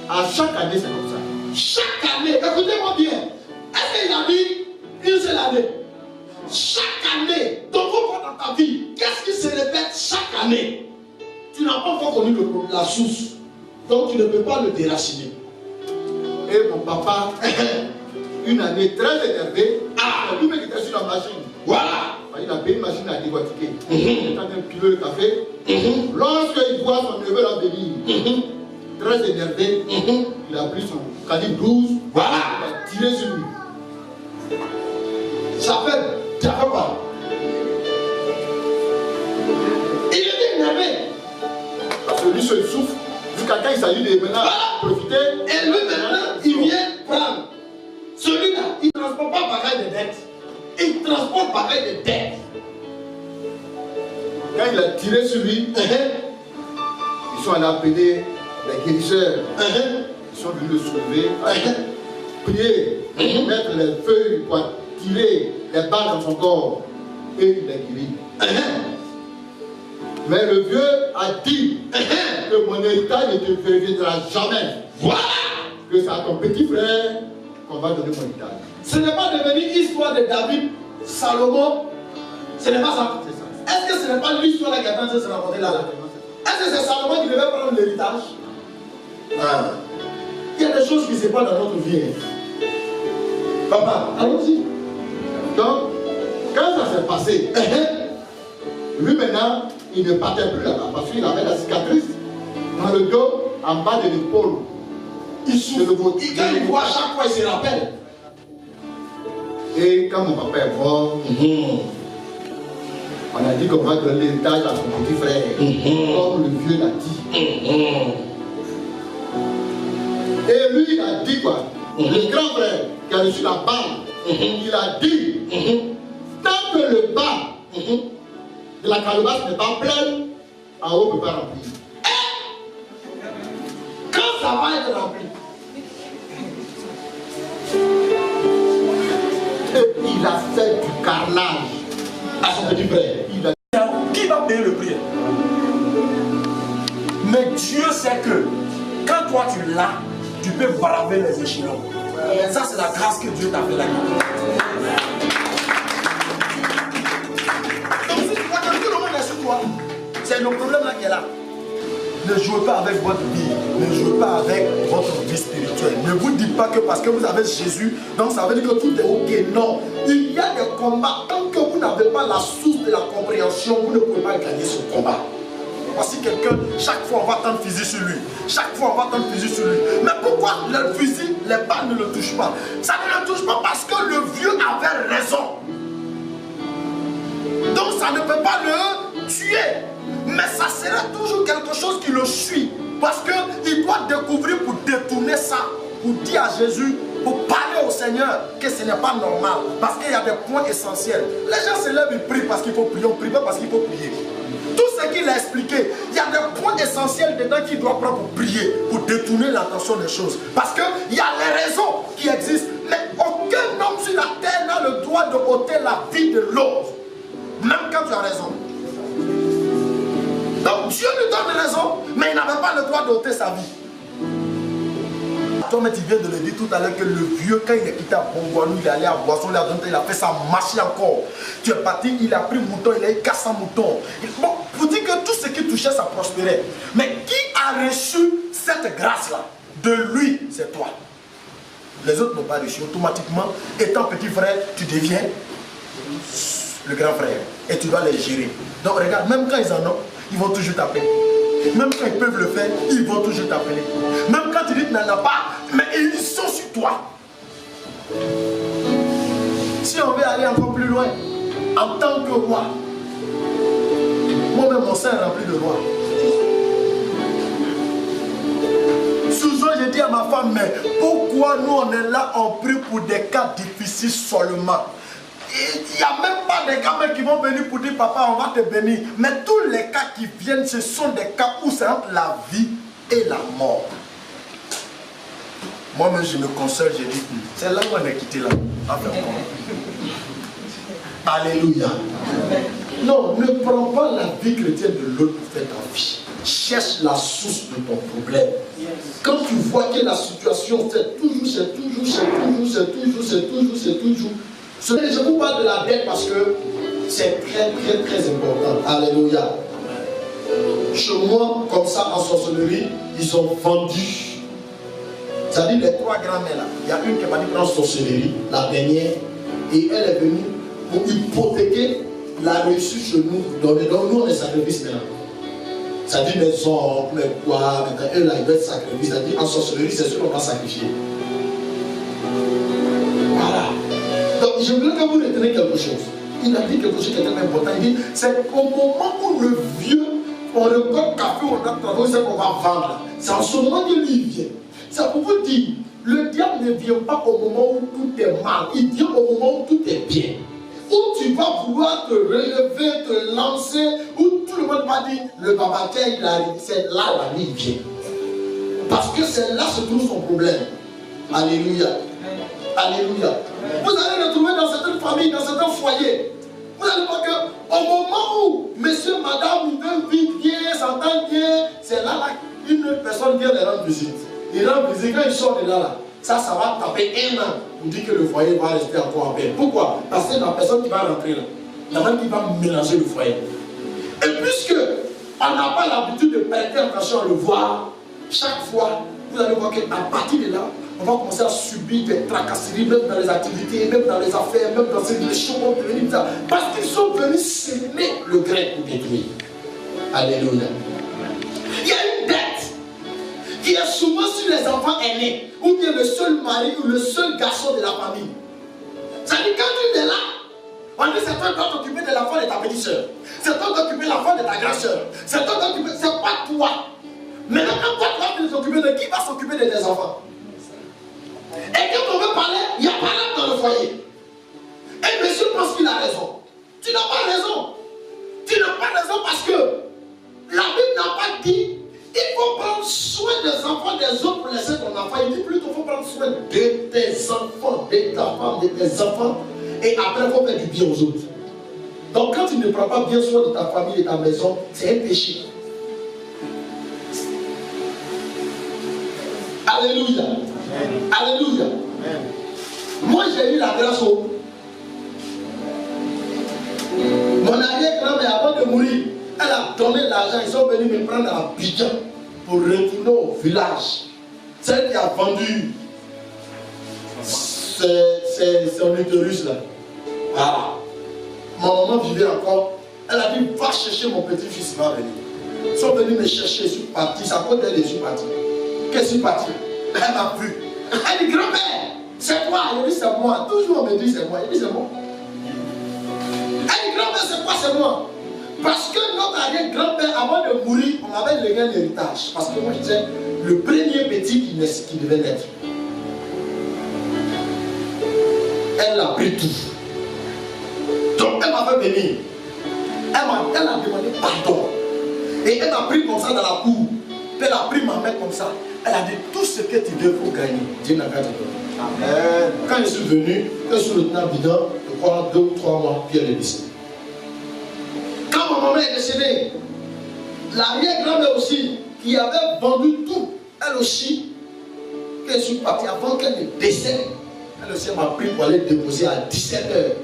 À chaque année, c'est comme ça. Chaque année, écoutez-moi bien. Est-ce qu'il a dit une seule année? Chaque année, dans vos voix dans ta vie, qu'est-ce qui se répète chaque année? Tu n'as pas encore connu la source. Donc tu ne peux pas le déraciner. Et mon papa, une année très énervé, c'est lui-même qui était sur la machine. Voilà. Il a payé une machine à décortiquer. Il est en train de piler le café. Lorsqu'il voit son neveu là venir, très énervé, il a pris son calibre 12, voilà. Il a tiré sur lui. Ça fait, tu as fait quoi? Il était énervé. Parce que lui seul souffre, jusqu'à quand il s'agit de maintenant profiter. Et lui maintenant, il vient prendre. Celui-là, il ne transporte pas pareil de dettes. Il transporte pareil de dettes. Quand il a tiré sur lui, ils sont allés appeler les guérisseurs. Ils sont venus le soulever, prier, mettre les feuilles pour tirer les balles dans son corps. Et il est guéri. Mais le vieux a dit que mon héritage ne te reviendra jamais. Voilà. Que c'est à ton petit frère qu'on va donner mon héritage. Ce n'est pas devenu histoire de David, Salomon. Ce n'est pas ça. Est-ce que ce n'est pas l'histoire qui est en train de se raconter là? Est-ce que c'est Salomon qui devait prendre l'héritage? Il y a des choses qui se passent dans notre vie. Papa, allons-y. Donc, quand ça s'est passé, lui maintenant, il ne partait plus là-bas parce qu'il avait la cicatrice dans le dos, en bas de l'épaule. Il souffre. Quand il voit chaque fois, il se rappelle. Et quand mon papa est mort, on a dit qu'on va donner l'héritage à son petit frère, comme le vieux l'a dit. Et lui, il a dit quoi? Le grand frère qui a reçu la balle, il a dit, tant que le bas de la calebasse n'est pas plein, en haut ne peut pas remplir. Quand ça va être rempli, et il a fait du carnage à son petit frère. Il a... Qui va payer Dieu sait que quand toi tu l'as, tu peux braver les échelons. Et ça, c'est la grâce que Dieu t'a fait là. Donc, si tu vois que tout le monde est sur toi, c'est le problème là qui est là. Ne jouez pas avec votre vie, ne jouez pas avec votre vie spirituelle. Ne vous dites pas que parce que vous avez Jésus, donc ça veut dire que tout est ok. Non, il y a des combats. Tant que vous n'avez pas la source de la compréhension, vous ne pouvez pas gagner ce combat. Voici quelqu'un, chaque fois on va tendre fusil sur lui. Chaque fois on va tendre fusil sur lui. Mais pourquoi le fusil, les balles ne le touchent pas? Ça ne le touche pas parce que le vieux avait raison. Donc ça ne peut pas le tuer. Mais ça sera toujours quelque chose qui le suit. Parce qu'il doit découvrir pour détourner ça. Pour dire à Jésus, pour parler au Seigneur que ce n'est pas normal. Parce qu'il y a des points essentiels. Les gens se lèvent, ils prient parce qu'il faut prier. On ne prie pas parce qu'il faut prier. Tout ce qu'il a expliqué, il y a des points essentiels dedans qu'il doit prendre pour prier, pour détourner l'attention des choses. Parce qu'il y a les raisons qui existent. Mais aucun homme sur la terre n'a le droit de ôter la vie de l'autre. Même quand tu as raison. Donc Dieu lui donne raison, mais il n'avait pas le droit d'ôter sa vie. Toi, mais tu viens de le dire tout à l'heure que le vieux, quand il est quitté à Bongouanou, il est allé à Boisson, il a fait sa marche encore. Tu es parti, il a pris mouton, il a eu 400 moutons. Bon, pour dire que tout ce qui touchait, ça prospérait. Mais qui a reçu cette grâce-là? De lui, c'est toi. Les autres n'ont pas reçu. Automatiquement, étant petit frère, tu deviens le grand frère. Et tu dois les gérer. Donc regarde, même quand ils en ont, ils vont toujours t'appeler. Même quand ils peuvent le faire, ils vont toujours t'appeler. Même quand tu dis que tu n'en as pas, mais ils sont sur toi. Si on veut aller encore plus loin, en tant que roi, moi-même mon sein est rempli de rois. Souvent je dis à ma femme, mais pourquoi nous on est là, on prie pour des cas difficiles seulement? Il n'y a même pas des gamins qui vont venir pour dire papa on va te bénir. Mais tous les cas qui viennent, ce sont des cas où c'est entre la vie et la mort. Moi-même je me console, je dis, c'est là où on est quitté là. Alléluia. Non, ne prends pas la vie chrétienne de l'autre pour faire ta vie. Cherche la source de ton problème. Quand tu vois que la situation c'est toujours. Je vous parle de la dette parce que c'est très important. Alléluia. Chez moi, comme ça, en sorcellerie, ils ont vendu. C'est-à-dire les trois grands-mères là. Il y a une qui est partie prendre sorcellerie, la dernière, et elle est venue pour hypothéquer la réussite chez nous. Donc nous, on est sacrifice maintenant. C'est-à-dire les hommes, les quoi, eux là, ils veulent être sacrifiés. C'est-à-dire en sorcellerie, c'est ce qu'on va sacrifier. Voilà. Donc je voulais que vous reteniez quelque chose. Il a dit quelque chose qui est très important. Il dit, c'est au moment où le vieux, on récolte café, on a travaillé, c'est qu'on va vendre. C'est en ce moment que lui il vient. C'est pour vous dire, le diable ne vient pas au moment où tout est mal. Il vient au moment où tout est bien. Où tu vas vouloir te relever, te lancer, où tout le monde va dire, le babaquin il arrive. C'est là où il vient. Parce que c'est là se trouve son problème. Alléluia. Alléluia. Vous allez retrouver dans certaines familles, dans certains foyers. Vous allez voir qu'au moment où monsieur, madame, ils veulent vivre bien, s'entendre bien, c'est là qu'une personne vient les rendre visite. Il rend visite, quand il sort de là, ça va taper un an pour dire que le foyer va rester encore en paix. Pourquoi? Parce que la personne qui va rentrer là, la personne qui va mélanger le foyer. Et puisque on n'a pas l'habitude de prêter attention à le voir, chaque fois, vous allez voir qu'à partir de là, on va commencer à subir des tracasseries, même dans les activités, même dans les affaires, même dans les choses vont devenir ça. Parce qu'ils sont venus semer le grain pour détruire. Alléluia. Il y a une dette qui est souvent sur les enfants aînés, ou bien le seul mari ou le seul garçon de la famille. C'est-à-dire quand tu es là, on dit c'est toi qui dois t'occuper de l'enfant de ta petite soeur. C'est toi qui dois t'occuper de l'enfant de ta grande soeur. C'est toi qui dois t'occuper, c'est pas toi. Maintenant quand toi tu vas t'occuper de qui va s'occuper de tes enfants? Et quand on veut parler, il y a pas là dans le foyer. Et monsieur pense qu'il a raison. Tu n'as pas raison. Tu n'as pas raison parce que la Bible n'a pas dit il faut prendre soin des enfants des autres pour laisser ton enfant. Il dit plutôt qu'il faut prendre soin de tes enfants, de ta femme, de tes enfants. Et après, il faut faire du bien aux autres. Donc quand tu ne prends pas bien soin de ta famille et de ta maison, c'est un péché. Alléluia. Alléluia. Moi, j'ai eu la grâce au. Mon arrière-grand-mère, avant de mourir, elle a donné l'argent. Ils sont venus me prendre à Abidjan pour retourner au village. Celle qui a vendu son utérus là. Voilà. Ma maman vivait encore. Elle a dit, va chercher mon petit-fils, il va venir. Ils sont venus me chercher, je suis parti. Ça compte d'elle, je suis parti. Qu'est-ce que je suis parti? Elle m'a vu. Elle dit, grand-père, c'est toi. Elle dit, c'est moi. Toujours on me dit, c'est moi. Elle dit, c'est moi. Elle dit, grand-père, c'est quoi, c'est moi? Parce que notre arrière-grand-père, avant de mourir, on avait légué un héritage. Parce que moi, j'étais le premier petit qui devait naître. Elle a pris tout. Donc, elle m'a fait venir. Elle a demandé pardon. Et elle m'a pris comme ça dans la cour. Elle a pris ma main comme ça. Elle a dit, tout ce que tu veux pour gagner, Dieu n'a qu'à te donner. Amen. Quand je suis venu, je suis le tenant bidon, je crois 2 ou 3 mois, puis elle est décédée. Quand ma maman est décédée, l'arrière-grand-mère aussi, qui avait vendu tout, elle aussi, quand je suis parti avant qu'elle ne décède, elle aussi m'a pris pour aller déposer à 17h.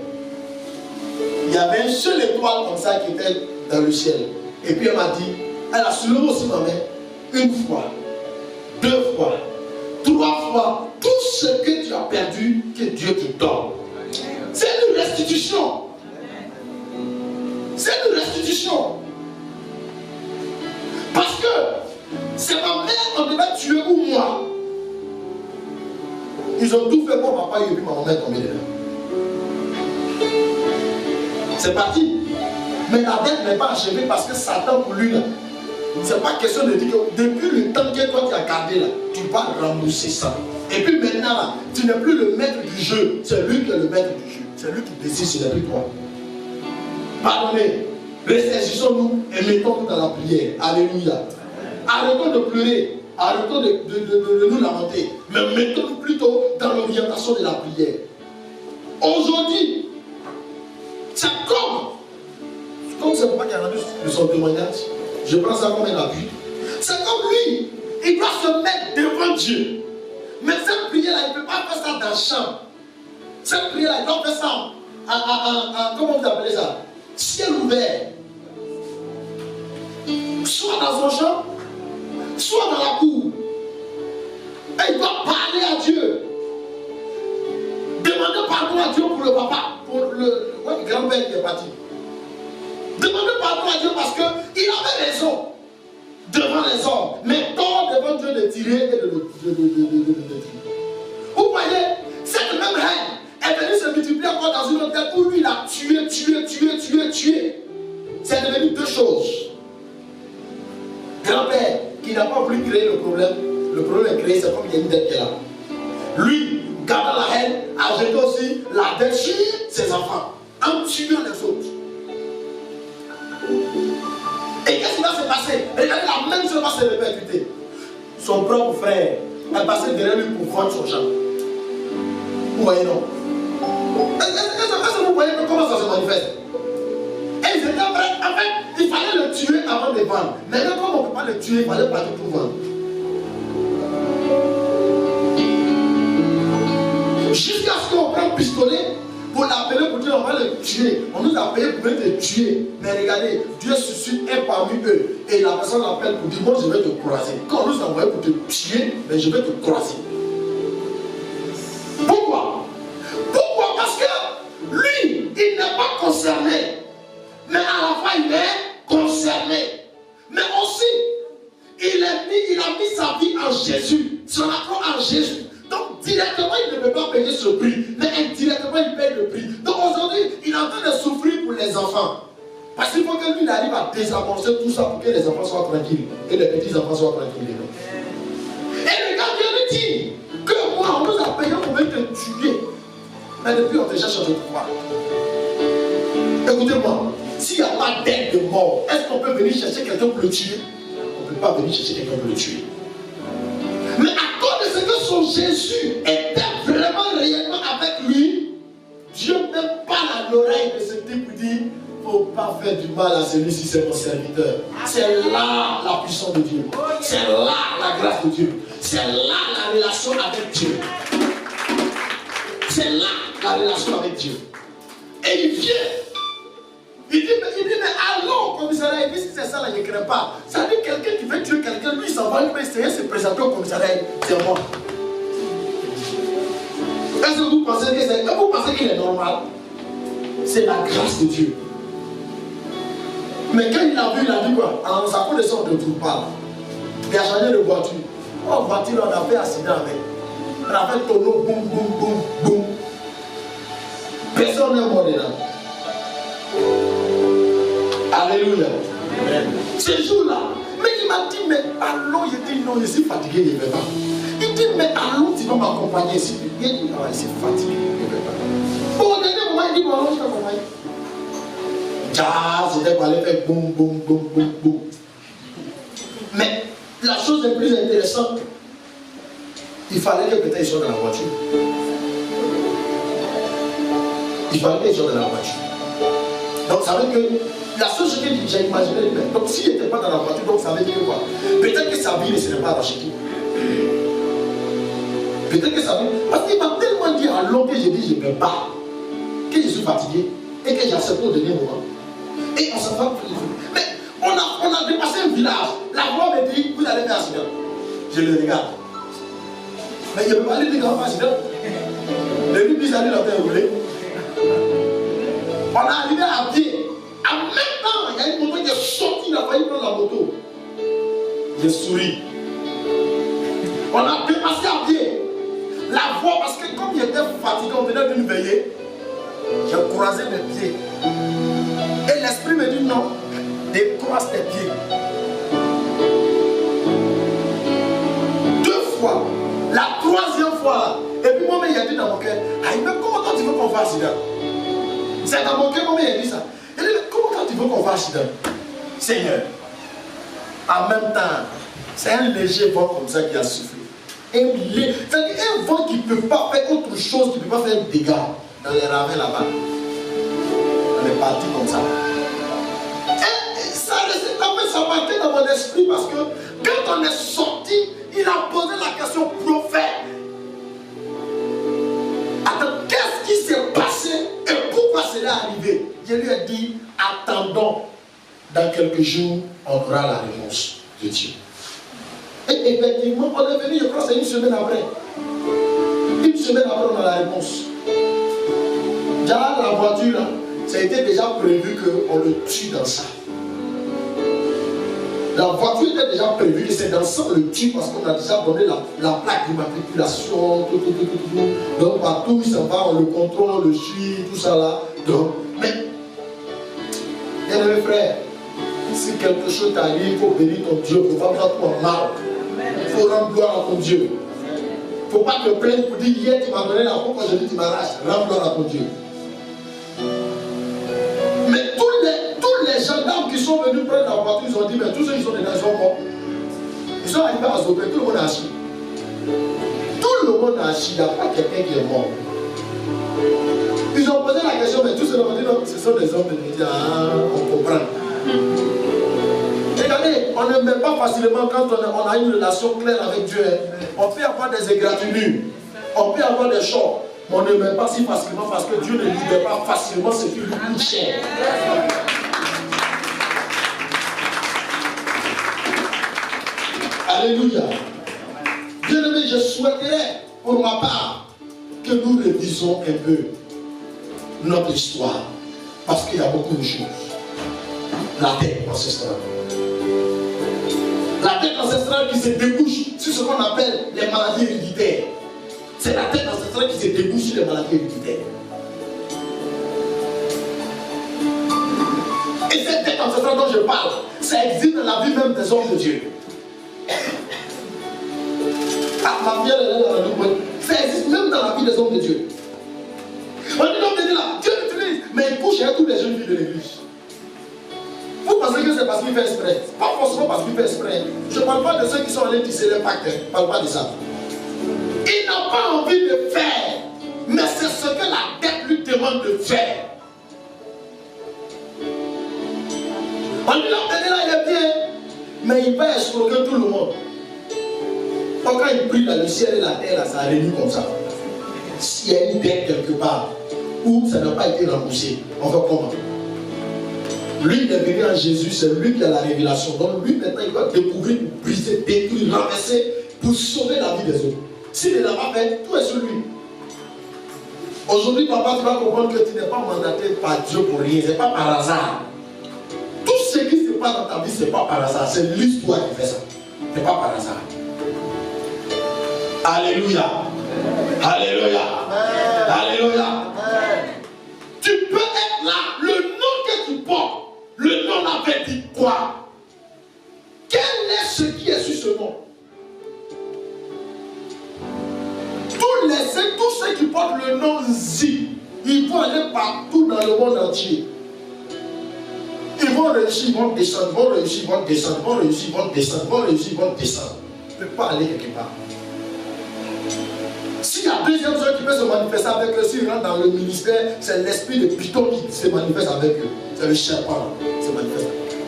Il y avait une seule étoile comme ça qui était dans le ciel. Et puis elle m'a dit, elle a soulevé aussi ma main, 1 fois, 2 fois, 3 fois, tout ce que tu as perdu, que Dieu te donne. C'est une restitution. C'est une restitution. Parce que c'est ma mère qu'on devait tuer ou moi. Ils ont tout fait pour papa et puis ma maman est tombée dedans. C'est parti. Mais la dette n'est pas achevée parce que Satan pour lui là. C'est pas question de dire que depuis le temps que toi tu as gardé là, tu vas rembourser ça. Et puis maintenant là, tu n'es plus le maître du jeu. C'est lui qui est le maître du jeu. C'est lui qui décide, ce n'est plus toi. Pardonnez, ressaisissons-nous et mettons-nous dans la prière. Alléluia. Arrêtons de pleurer. Arrêtons de nous lamenter. Mais mettons-nous plutôt dans l'orientation de la prière. Aujourd'hui, c'est comme c'est papa qui a rendu de son témoignage, je prends ça comme un appui. C'est comme lui, il doit se mettre devant Dieu. Mais cette prière-là, il ne peut pas faire ça dans la chambre. Cette prière-là, il doit faire ça comment vous appelez ça? Ciel ouvert. Soit dans son champ, soit dans la cour. Et il doit parler à Dieu. Demander pardon à Dieu pour le papa, pour le grand-père qui est parti. Demandez pardon à Dieu parce qu'il avait raison devant les hommes, mais tort devant Dieu de tirer et de tirer. Vous voyez, cette même reine est venue se multiplier encore dans une autre terre où lui il a tué. C'est devenu 2 choses. Grand-père qui n'a pas voulu créer le problème est créé, c'est comme il y a une dette qui est là. Lui, gardant la haine, a jeté aussi la dette sur ses enfants, en tuant les autres. Et qu'est-ce qui va se passer? Regardez, la même chose va se répercuter. Son propre frère est passé derrière lui pour vendre son champ. Vous voyez, non? Est-ce que vous voyez comment ça se manifeste? Et ils étaient prêts, en fait, il fallait le tuer avant de vendre. Maintenant, comme on ne peut pas le tuer, il fallait partir pour vendre. Jusqu'à ce qu'on prenne un pistolet pour l'appeler, pour dire on va le tuer. On nous a payé pour venir te tuer. Mais regardez, Dieu suscite un parmi eux. Et la personne l'appelle pour dire, moi je vais te croiser. Quand on nous a envoyé pour te tuer, mais je vais te croiser. Pourquoi? Parce que lui, il n'est pas concerné. Mais à la fois, il est concerné. Mais aussi, il a mis sa vie en Jésus. Son accord en Jésus. Donc directement il ne peut pas payer ce prix, mais indirectement il paye le prix. Donc aujourd'hui il est en train de souffrir pour les enfants. Parce qu'il faut que lui il arrive à désamorcer tout ça pour que les enfants soient tranquilles. Et les petits enfants soient tranquilles. Et le gars Dieu lui dit que moi on nous a payé pour venir te tuer. Mais depuis on te cherche à te croire. Écoutez-moi, s'il n'y a pas d'aide de mort, est-ce qu'on peut venir chercher quelqu'un pour le tuer? On ne peut pas venir chercher quelqu'un pour le tuer. Mais à cause de ce que son Jésus était vraiment réellement avec lui, Dieu même parle à l'oreille de ce type pour dire Il ne faut pas faire du mal à celui-ci, c'est mon serviteur. C'est là la puissance de Dieu. C'est là la grâce de Dieu. C'est là la relation avec Dieu. C'est là la relation avec Dieu. Et il vient. Il dit, mais allons au commissariat. Il dit, si c'est ça, là, je ne crains pas. Ça dit quelqu'un qui veut tuer quelqu'un, lui, il s'en va, il va essayer de se présenter au commissariat. C'est moi. Est-ce que vous pensez qu'il est normal? C'est la grâce de Dieu. Mais quand il a vu, il a dit quoi? Alors, ça peut descendre, on ne trouve pas. Il a changé de voiture. Oh, voiture, on a fait accident avec. On a fait tonneau, boum, boum, boum, boum. Personne n'est mort dedans. Alléluia. Ce jour-là, mais il m'a dit, mais allons, il dit non, je suis fatigué, je ne vais pas. Il dit, mais allons, tu vas m'accompagner ici. Il dit, ah, je suis fatigué, je ne vais pas. Bon, au dernier moment, il dit, bon, allons, je t'accompagne. C'était pour aller faire boum, boum, boum, boum, boum. Mais la chose la plus intéressante, il fallait que peut-être ils soient dans la voiture. Il fallait qu'ils soient dans la voiture. Donc ça veut dire que la seule chose que j'ai imaginé, donc s'il n'était pas dans la voiture, donc ça veut dire que quoi? Peut-être que sa vie ne serait pas arrachée. Peut-être que sa vie. Parce qu'il m'a tellement dit à l'homme que j'ai dit je ne vais pas, que je suis fatigué et que j'ai accepté au dernier moment. Et on s'en va. Mais on a dépassé un village. La voix me dit, vous allez faire un accident. Je le regarde. Mais il ne peut pas aller dire qu'on va faire un accident. Le lui dit, allez la faire rouler. On est arrivé à pied. En même temps, il y a une moto qui est sortie, il a failli prendre la moto. J'ai souri. On a dépassé à pied. La voix, parce que comme il était fatigué, on venait d'une veillée. J'ai croisé mes pieds. Et l'esprit me dit non, décroise tes pieds. 2 fois. La 3e fois, et puis moi-même, il a dit dans mon cœur, ah, mais comment toi tu veux qu'on fasse accident? C'est dans mon cœur, moi-même, il a dit ça. Il dit, mais comment toi tu veux qu'on fasse accident? Seigneur, en même temps, c'est un léger vent comme ça qui a soufflé. C'est-à-dire un vent qui ne peut pas faire autre chose, qui ne peut pas faire des dégâts dans les ravins là-bas. On est parti comme ça. Et ça marquait dans mon esprit parce que quand on est sorti, il a posé la question prophète. Attends, qu'est-ce qui s'est passé et pourquoi cela est arrivé? Je lui ai dit, attendons. Dans quelques jours, on aura la réponse de Dieu. Et effectivement, on est venu, je crois que c'est une semaine après. Une semaine après, on a la réponse. Déjà, la voiture, là, ça a été déjà prévu qu'on le tue dans ça. La voiture était déjà prévue que c'est dans ça qu'on le tue parce qu'on a déjà donné la plaque d'immatriculation, tout. Donc partout il s'en va, on le contrôle, on le suit, tout ça là. Donc, mais, bien aimé frère, si quelque chose t'arrive, il faut bénir ton Dieu, il ne faut pas mettre tout en marre. Il faut rendre gloire à ton Dieu. Il ne faut pas te plaindre pour dire hier tu m'as donné la peau, aujourd'hui tu m'arraches. Rends gloire à ton Dieu. Mais tous les gendarmes qui sont venus prendre la voiture, ils ont dit, mais tous ceux qui sont dedans, ils sont morts. Ils sont arrivés à Zopé, tout le monde a agi. Tout le monde a agi, il n'y a pas quelqu'un qui est mort. Ils ont posé la question, mais tous ceux qui ont dit, non, ce sont des hommes de Dieu. Ah, on comprend. Regardez, on ne met pas facilement quand on a une relation claire avec Dieu. On peut avoir des égratignures, on peut avoir des chocs. Mais on ne met pas si facilement parce que Dieu ne libère pas facilement ce qui lui coûte cher. Alléluia. Bien-aimé, je souhaiterais pour ma part que nous révisons un peu notre histoire. Parce qu'il y a beaucoup de choses. La tête ancestrale. La tête ancestrale qui se débouche sur ce qu'on appelle les maladies héréditaires. C'est la tête ancestrale qui se débouche sur les maladies héréditaires. Et cette tête ancestrale dont je parle, ça existe dans la vie même des hommes de Dieu. Ah, ma vie, elle est dans la vie. Ça existe même dans la vie des hommes de Dieu. On dit l'homme de Dieu là, Dieu l'utilise, mais il couche avec toutes les jeunes filles de l'église. Vous pensez que c'est parce qu'il fait exprès? Pas forcément parce qu'il fait exprès. Je ne parle pas de ceux qui sont allés tisser les pactes. Je ne parle pas de ça. Il n'a pas envie de faire, mais c'est ce que la tête lui demande de faire. On lui a donné là, il est bien, mais il va escroquer tout le monde. Donc quand il prie dans le ciel et la terre, là, ça réunit comme ça. S'il y a une dette quelque part où ça n'a pas été remboursé, on va comment? Lui, il est venu en Jésus, c'est lui qui a la révélation. Donc lui, maintenant, il va découvrir, briser, détruire, renverser pour sauver la vie des autres. S'il ne l'a pas fait, tout est sur lui. Aujourd'hui, papa, tu vas comprendre que tu n'es pas mandaté par Dieu pour rien. Ce n'est pas par hasard. Tout ce qui se passe dans ta vie, ce n'est pas par hasard. C'est l'histoire qui fait ça. Ce n'est pas par hasard. Alléluia. Alléluia. Alléluia. Tu peux être là. Le nom que tu portes, le nom avait dit quoi? Quel est ce qui est sur ce nom? Tous ceux qui portent le nom Zi, ils vont aller partout dans le monde entier. Ils vont réussir, ils vont descendre, ils vont réussir, ils vont descendre, ils vont réussir, ils vont descendre, ils vont réussir, ils vont descendre. Tu ne peux pas aller quelque part. S'il y a deuxième chose qui peut se manifester avec eux, s'ils rentrent dans le ministère, c'est l'esprit de Python qui se manifeste avec eux. C'est le serpent qui se manifeste avec eux.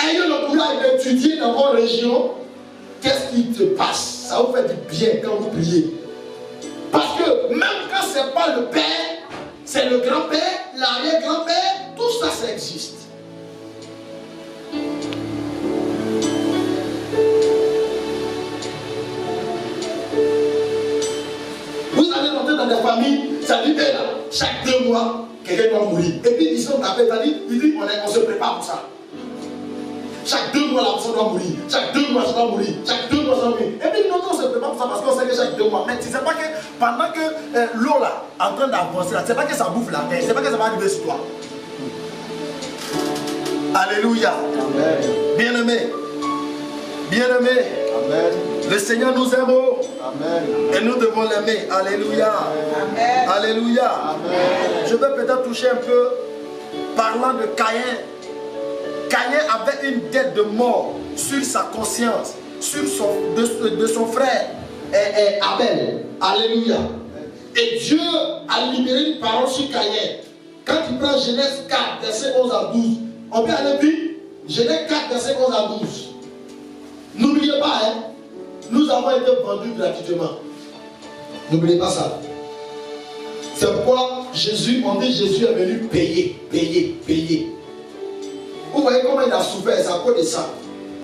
Ayez le courage d'étudier dans vos régions. Qu'est-ce qui se passe? Ça vous fait du bien quand vous priez. Parce que même quand ce n'est pas le père, c'est le grand-père, l'arrière-grand-père, tout ça, ça existe. Vous allez rentrer dans des familles, ça dit, là, chaque 2 mois, quelqu'un doit mourir. Et puis ils sont tapés, il dit, on se prépare pour ça. Chaque 2 mois, la personne doit mourir. Chaque 2 mois, ça doit mourir. Chaque 2 mois, ça doit mourir. Et puis, non, on se prépare pour ça parce qu'on sait que chaque 2 mois. Mais tu ne sais pas que pendant que l'eau là, en train d'avancer, là, tu ne sais pas que ça bouffe la terre. Tu ne sais pas que ça va arriver sur toi. Alléluia. Bien-aimé. Bien-aimé. Le Seigneur nous aime. Amen. Et nous devons l'aimer. Alléluia. Amen. Alléluia. Amen. Je vais peut-être toucher un peu, parlant de Caïn. Caïn avait une dette de mort sur sa conscience, de son frère Abel. Alléluia. Et Dieu a libéré une parole sur Caïn. Quand tu prends Genèse 4, verset 11 à 12, on peut aller vite. Genèse 4, verset 11 à 12. N'oubliez pas, hein, nous avons été vendus gratuitement. N'oubliez pas ça. C'est pourquoi Jésus, on dit Jésus est venu payer, payer, payer. Vous voyez comment il a souffert, c'est à cause de ça.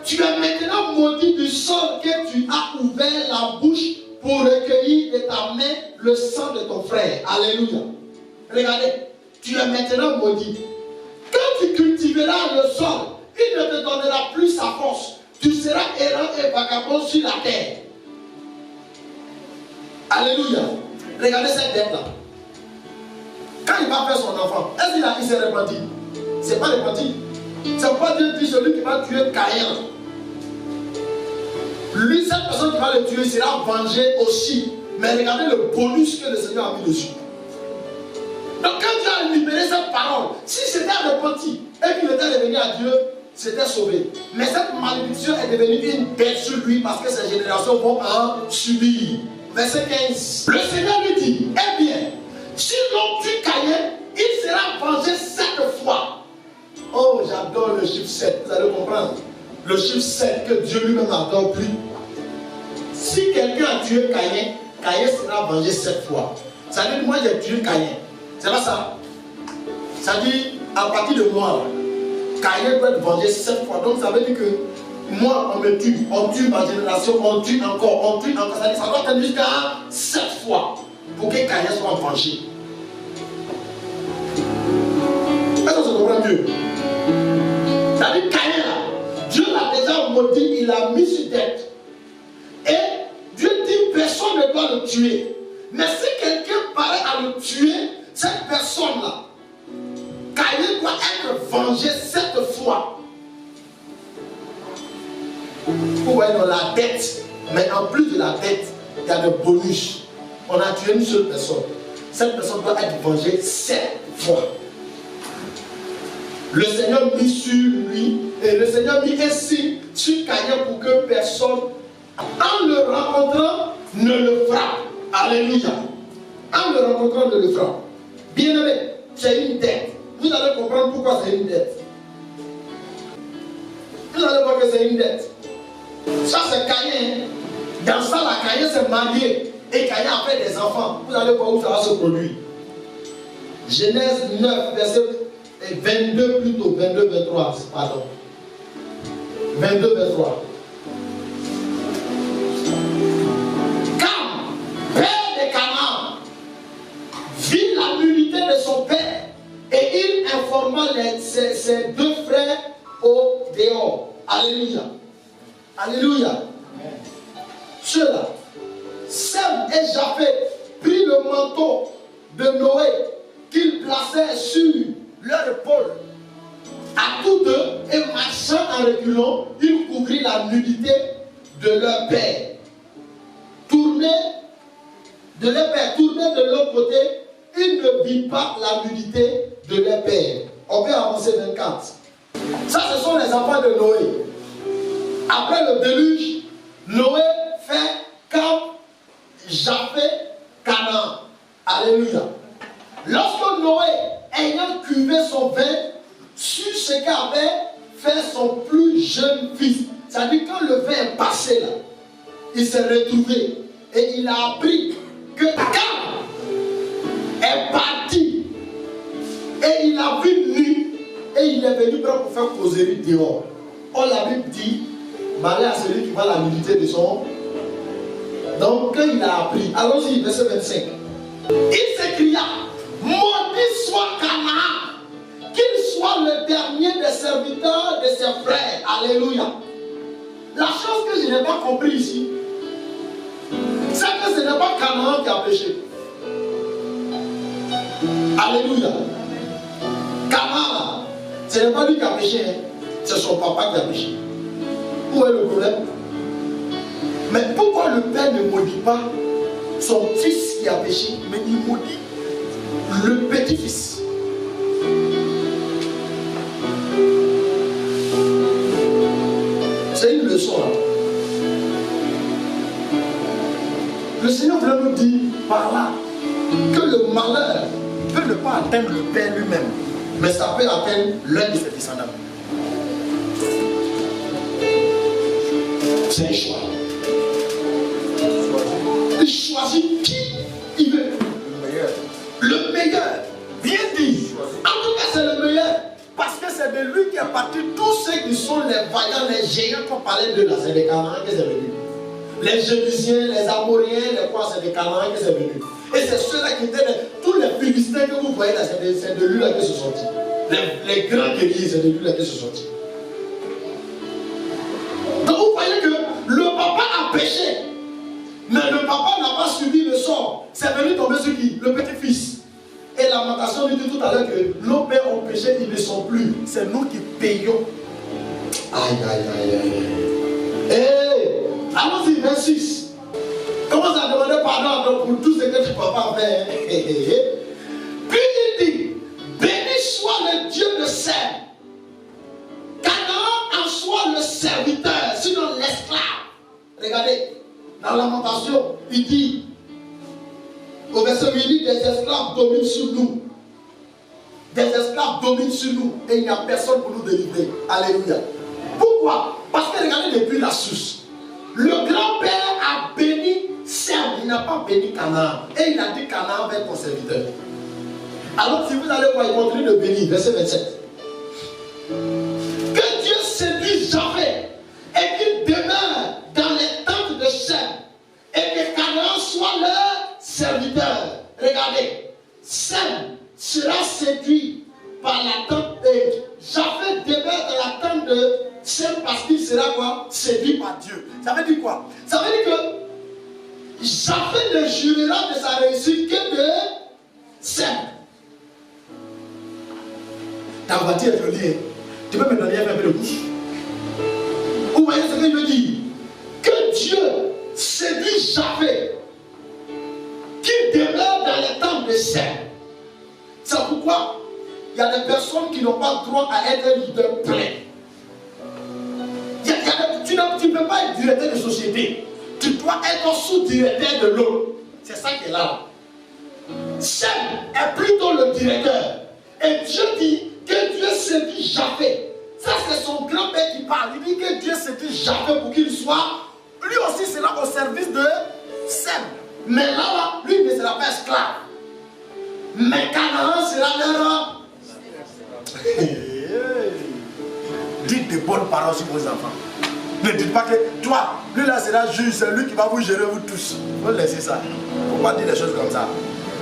Tu es maintenant maudit du sol que tu as ouvert la bouche pour recueillir de ta main le sang de ton frère. Alléluia. Regardez, tu es maintenant maudit. Quand tu cultiveras le sol, il ne te donnera plus sa force. Tu seras errant et vagabond sur la terre. Alléluia. Regardez cette dette-là. Quand il va faire son enfant, est-ce qu'il s'est repenti? C'est pas repenti. C'est pas Dieu dit celui qui va tuer Caïn. Lui, cette personne qui va le tuer sera vengé aussi. Mais regardez le bonus que le Seigneur a mis dessus. Donc quand Dieu a libéré cette parole, si c'était repenti et qu'il était revenu à Dieu, c'était sauvé. Mais cette malédiction est devenue une dette sur lui parce que ses générations vont en subir. Verset 15. Le Seigneur lui dit, eh bien, si l'on tue Caïn, il sera vengé 7 fois. Oh, j'adore le chiffre 7, vous allez comprendre. Le chiffre 7 que Dieu lui-même adore plus. Si quelqu'un a tué Caïn, Caïn sera vengé 7 fois. Ça veut dire, moi j'ai tué Caïn. C'est pas ça. Ça dit, à partir de moi, Caïn doit être vengé 7 fois. Donc ça veut dire que moi, on me tue. On tue ma génération, on tue encore, on tue encore. Ça veut dire, ça doit être jusqu'à 7 fois pour que Caïn soit vengé. Est-ce que ça se comprend mieux? Ça veut dire Caïn là, Dieu l'a déjà maudit, il l'a mis sur tête. Et Dieu dit personne ne doit le tuer. Mais si quelqu'un paraît à le tuer, cette personne-là, Caïn doit être vengé 7 fois. Vous voyez dans la dette, mais en plus de la dette, il y a le bonus. On a tué une seule personne. Cette personne doit être vengée 7 fois. Le Seigneur mit sur lui, et le Seigneur mit ainsi sur Caïn pour que personne, en le rencontrant, ne le frappe. Alléluia. En le rencontrant, ne le frappe. Bien-aimé, c'est une dette. Vous allez comprendre pourquoi c'est une dette. Vous allez voir que c'est une dette. Ça, c'est Caïn. Dans ça, la Caïn s'est marié. Et Caïn a fait des enfants. Vous allez voir où ça va se produire. Genèse 9, verset 22 plutôt. 22, 23. Pardon. 22, 23. Cam, père de Canaan, vit la nullité de son père. Et il informa ses deux frères au dehors. Alléluia. Alléluia. Ceux-là, Sem et Japheth, prirent le manteau de Noé qu'ils plaçaient sur leur épaule. À tous deux, et marchant en reculant, ils couvrirent la nudité de leur père. Tournés de l'autre côté, ils ne virent pas la nudité de leur père. On peut avancer 24. Ça, ce sont les enfants de Noé. Après le déluge, Noé fait Cam, Japheth, Canaan. Alléluia. Lorsque Noé, ayant cuvé son vin, sur ce qu'avait fait son plus jeune fils, c'est-à-dire quand le vin est passé là, il s'est retrouvé et il a appris que Cam est parti et il a vu nu et il est venu pour faire causerie dehors. On la Bible dit, malheur à celui qui voit la nudité de son. Donc quand il a appris, allons-y, verset 25. Il s'écria, maudit soit Canaan, qu'il soit le dernier des serviteurs de ses frères. Alléluia. La chose que je n'ai pas compris ici, c'est que ce n'est pas Canaan qui a péché. Alléluia. Canaan, ce n'est pas lui qui a péché, hein. C'est son papa qui a péché. Où est le problème? Mais pourquoi le père ne maudit pas son fils qui a péché, mais il maudit le petit-fils? C'est une leçon là. Le Seigneur voulait nous dire par là que le malheur peut ne pas atteindre le père lui-même, mais ça peut atteindre l'un de ses descendants. C'est un choix. Il choisit qui il veut. Le meilleur. Bien dit. En tout cas, c'est le meilleur. Parce que c'est de lui qui est parti. Tous ceux qui sont les vaillants, les géants qu'on parlait de là, c'est des Canaans qui sont venus. Les Jébusiens, les Amoréens, les quoi, c'est des Canaans qui sont venus. Et c'est ceux-là qui étaient tous les Philistins que vous voyez là, c'est de lui là qui se sont sortis. Les grands guerriers, c'est de lui là qui se sont sortis. Donc vous voyez que le papa a péché. Mais le papa n'a pas subi le sort. C'est venu tomber sur qui? Le petit-fils. Et Lamentation nous dit tout à l'heure que nos pères ont péché, ils ne sont plus. C'est nous qui payons. Aïe, aïe, aïe, aïe. Hey, allons-y, 26. Commence à demander pardon pour tout ce que tu papa fait. Puis il dit, béni soit le Dieu de Sem. Canaan en soit le serviteur, sinon l'esclave. Regardez. Dans Lamentation, il dit, au verset 8, des esclaves dominent sur nous. Des esclaves dominent sur nous et il n'y a personne pour nous délivrer. Alléluia. Pourquoi? Parce que regardez depuis la source. Le grand-père a béni Sem, il n'a pas béni Canaan. Et il a dit Canaan va être ton serviteur. Alors si vous allez voir, il continue de bénir. Verset 27. Que Dieu séduise Japheth et qu'il demeure dans les tentes de Sem et que Canaan soit leur serviteur. Regardez, Sem sera séduit par la tente et Japheth demeure dans la tente de Sem parce qu'il sera quoi? Séduit par Dieu. Ça veut dire quoi? Ça veut dire que Japheth ne jurera de sa réussite que de Sem. Ta voiture est jolie. Tu peux me donner un peu de bouche? Vous voyez ce que je veux dire? Que Dieu séduit Japheth, qui demeure dans les temps de Sem. C'est pourquoi il y a des personnes qui n'ont pas le droit à être leader plein. Tu ne peux pas être directeur de société. Tu dois être sous-directeur de l'autre. C'est ça qui est là. Sem est plutôt le directeur. Et Dieu dit que Dieu séduit Japheth. Ça, c'est son grand-père qui parle. Il dit que Dieu séduit Japheth pour qu'il soit, lui aussi sera au service de Sem. Mais là, lui ne sera pas esclave. Mais Canaan sera leur. Dites de bonnes paroles sur vos enfants. Ne dites pas que toi, lui là sera juge, c'est lui qui va vous gérer vous tous. Il faut laisser ça. Il ne faut pas dire des choses comme ça.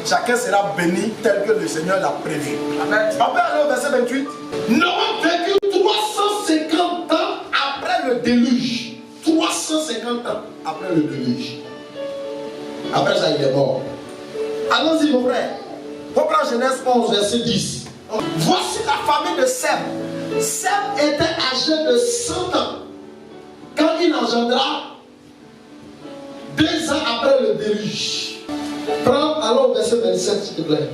Chacun sera béni tel que le Seigneur l'a prévu. Amen. On peut aller au verset 28. Noé vécut 350 ans après le déluge. 350 ans après le déluge. Après ça, il est mort. Allons-y, mon frère. Reprends Genèse 11, verset 10. Voici la famille de Sem. Sem était âgé de 100 ans quand il engendra 2 ans après le déluge. Prends alors verset 27, s'il te plaît.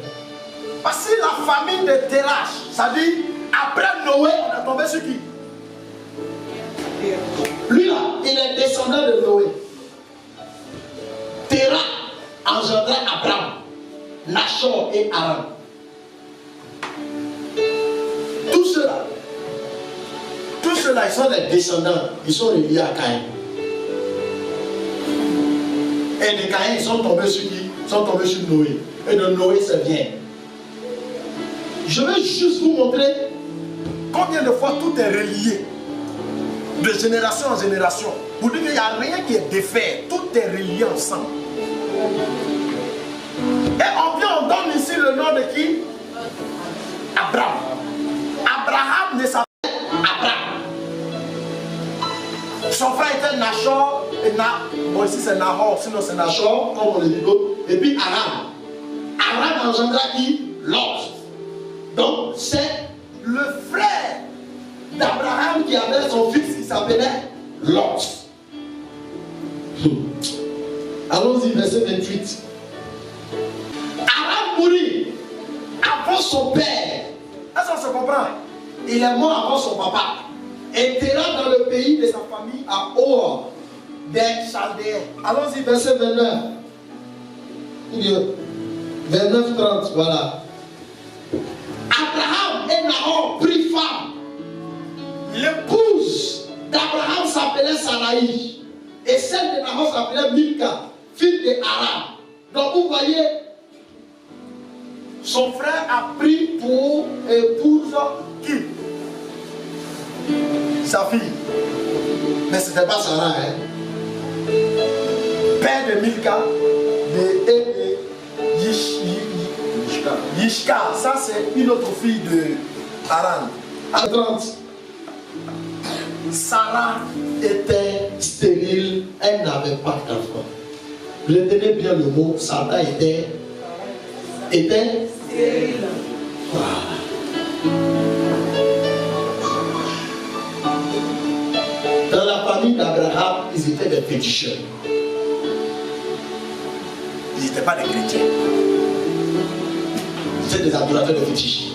Voici la famille de Terach. Ça dit, après Noé, on est tombé sur qui? Lui là, il est descendant de Noé. Terach engendra Abraham, Nachor et Aram. Tous ceux-là, ils sont des descendants, ils sont reliés à Caïn. Et de Caïn, ils sont tombés sur qui? Ils sont tombés sur Noé. Et de Noé, ça vient. Je vais juste vous montrer combien de fois tout est relié, de génération en génération. Pour dire qu'il n'y a rien qui est défait, tout est relié ensemble. Et on donne ici le nom de qui? Abraham. Abraham ne s'appelle Abraham. Son frère était Nachor. Bon, ici c'est Nahor, sinon c'est Nachor, comme on le dit. Et puis Aram. Aram engendra qui? Lot. Donc c'est le frère d'Abraham qui avait son fils qui s'appelait Lot. Allons-y, verset 28. Aram mourut avant son père. Est-ce qu'on se comprend? Il est mort avant son papa. Et Terah dans le pays de sa famille à Or, des Chaldéens. Allons-y, verset 29. 29-30, voilà. Abraham et Nahor prirent femme. L'épouse d'Abraham s'appelait Saraï. Et celle de Nahor s'appelait Milka, fille de Aram. Donc vous voyez, son frère a pris pour épouse qui? Sa fille. Mais ce n'était pas Sarah, hein? Père de Milka, de Yishka. Ça c'est une autre fille de Haran. À 30. Sarah était stérile, elle n'avait pas d'enfant. Retenez bien le mot, Sarah était stérile. Voilà. Dans la famille d'Abraham, ils étaient des féticheurs. Ils n'étaient pas des chrétiens. Ils étaient des adorateurs de fétiches.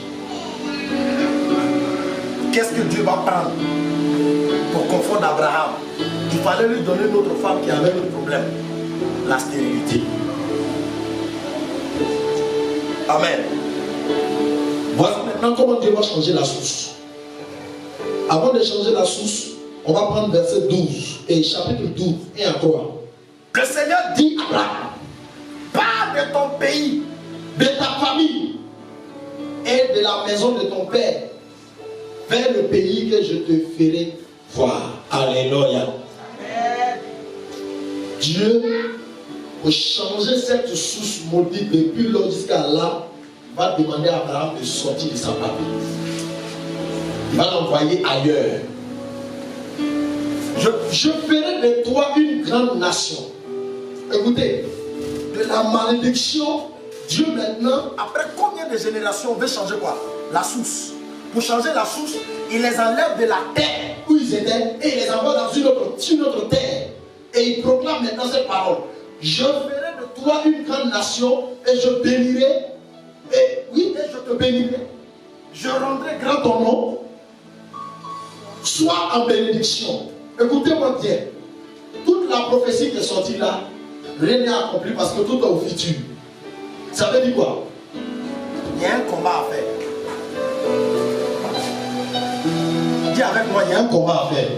Qu'est-ce que Dieu va prendre pour confondre Abraham? Il fallait lui donner une autre femme qui avait le problème, la stérilité. Amen. Voilà maintenant comment Dieu va changer la source. Avant de changer la source, on va prendre verset 12 et chapitre 12 et à 3. Le Seigneur dit à Abraham, pars de ton pays, de ta famille et de la maison de ton père vers le pays que je te ferai voir. Alléluia. Amen. Dieu, pour changer cette source maudite depuis là jusqu'à là, va demander à Abraham de sortir de sa famille. Il va l'envoyer ailleurs. Je ferai de toi une grande nation. Écoutez, de la malédiction, Dieu maintenant, après combien de générations, veut changer quoi? La source. Pour changer la source, il les enlève de la terre où ils étaient et il les envoie dans une autre terre. Et il proclame maintenant cette parole. Je ferai de toi une grande nation et je bénirai. Et oui, et je te bénirai. Je rendrai grand ton nom. Sois en bénédiction. Écoutez-moi bien. Toute la prophétie qui est sortie là, rien n'est accompli parce que tout est au futur. Ça veut dire quoi? Il y a un combat à faire. Dis avec moi, il y a un combat à faire.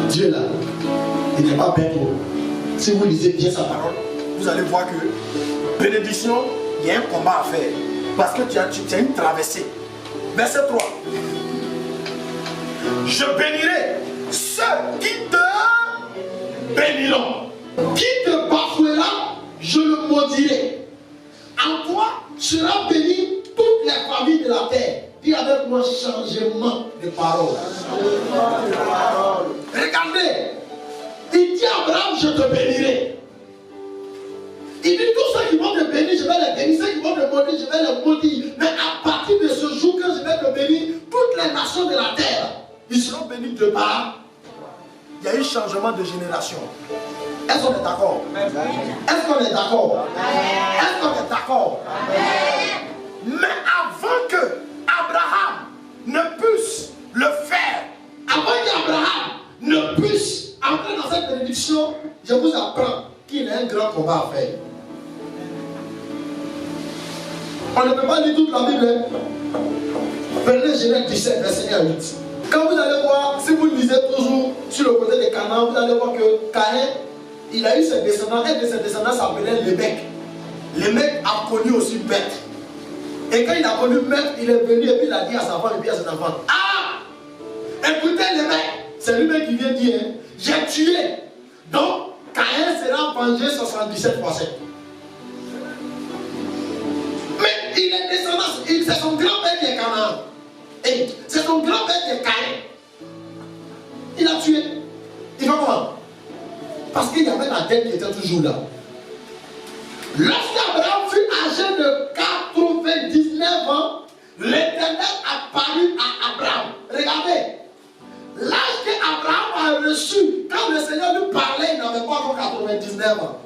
Dieu là, il n'est pas bête. Si vous lisez bien sa parole, vous allez voir que bénédiction, il y a un combat à faire. Parce que tu as une traversée. Verset 3. Je bénirai ceux qui te béniront. Qui te bafouera, je le maudirai. En toi sera béni toutes les familles de la terre. Dis avec moi changement de parole. Regardez, il dit à Abraham, je te bénirai. Il dit tous ceux qui vont te bénir, je vais les bénir. Ceux qui vont te maudire, je vais les maudire. Mais à partir de ce jour que je vais te bénir, toutes les nations de la terre, ils seront bénis de part. Il y a eu changement de génération. Est-ce qu'on est d'accord? Est-ce qu'on est d'accord? Est-ce qu'on est d'accord? Mais avant que Abraham ne puisse le faire, avant qu'Abraham ne puisse entrer dans cette bénédiction, je vous apprends qu'il a un grand combat à faire. On ne peut pas lire toute la Bible. Prenez Genèse 17, verset 1 à 8. Quand vous allez voir, si vous lisez toujours sur le côté de Canaan, vous allez voir que Caïn, il a eu ses descendants, un de ses descendants s'appelait Lémec. Lémec a connu aussi Beth. Et quand il a connu Beth, il est venu et puis il a dit à sa femme et puis à ses enfants, ah, écoutez Lémec, c'est lui-même qui vient dire, j'ai tué. Donc, Caïn sera vengé 77 fois 7. Mais il est descendant, c'est son grand-père qui est Canaan. Et c'est son grand-père qui est Caïn. Il a tué. Il va comment? Parce qu'il y avait la dette qui était toujours là. Lorsqu'Abraham fut âgé de 99 ans, l'Éternel apparut à Abraham. Regardez, l'âge qu'Abraham a reçu, quand le Seigneur lui parlait, il n'avait pas encore 99 ans.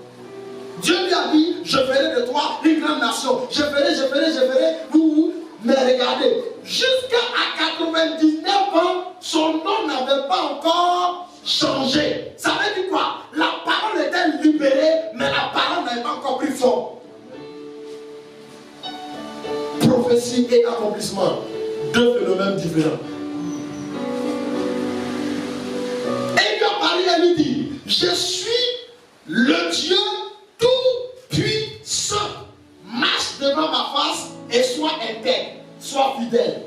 Dieu lui a dit, je ferai de toi une grande nation. Je ferai. Mais regardez, jusqu'à 99 ans, son nom n'avait pas encore changé. Ça veut dire quoi? La parole était libérée, mais la parole n'avait pas encore pris forme. Prophétie et accomplissement, deux phénomènes différents. Et il apparut et lui dit, je suis le Dieu tout-puissant. Marche devant ma face et sois intègre, sois fidèle.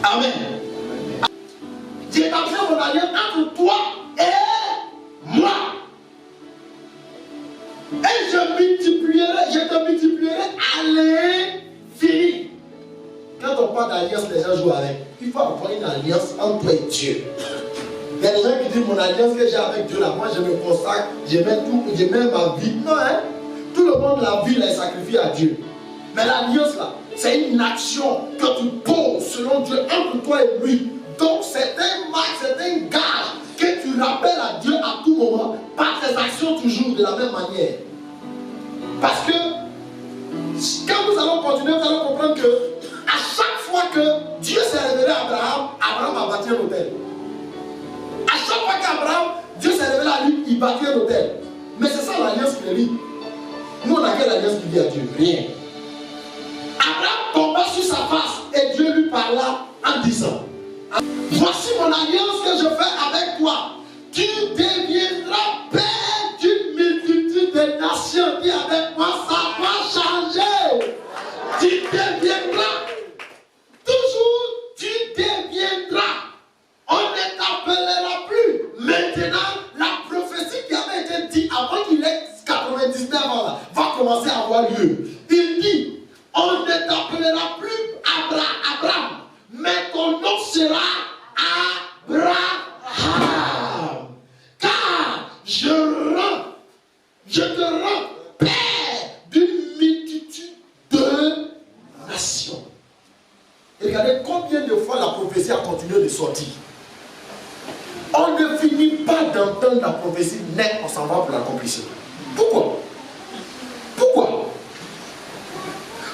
Amen. J'établis mon alliance entre toi et moi. Et je te multiplierai à l'infini. Quand on parle d'alliance, les gens jouent avec. Il faut avoir une alliance entre toi et Dieu. Il y a des gens qui disent mon alliance que j'ai avec Dieu là, moi je me consacre, je mets tout, je mets ma vie. Non, hein? Tout le monde la vie, est sacrifié à Dieu. Mais l'alliance là, c'est une action que tu poses selon Dieu entre toi et lui. Donc c'est un marque, c'est un gage que tu rappelles à Dieu à tout moment par tes actions toujours de la même manière. Parce que quand nous allons continuer, nous allons comprendre que à chaque fois que Dieu s'est révélé à Abraham, Abraham a bâti un hôtel. À chaque fois qu'Abraham, Dieu s'est révélé à lui, il bâtit un hôtel. Mais c'est ça l'alliance qui lie. Nous on a quelle alliance qui dit à Dieu? Rien. Abraham tomba sur sa face et Dieu lui parla en disant, voici mon alliance que je fais avec toi. Tu deviendras père d'une multitude de nations. Dis avec moi, ça va changer. Tu deviendras. Toujours, tu deviendras. On ne t'appellera plus. Maintenant, la prophétie qui avait été dite avant qu'il ait 99 ans là, va commencer à avoir lieu. Il dit, on ne t'appellera plus Abraham, mais ton nom sera Abraham. Car je te rends père d'une multitude de nations. Et regardez combien de fois la prophétie a continué de sortir. On ne finit pas d'entendre la prophétie, mais on s'en va pour l'accomplir. Pourquoi? Pourquoi?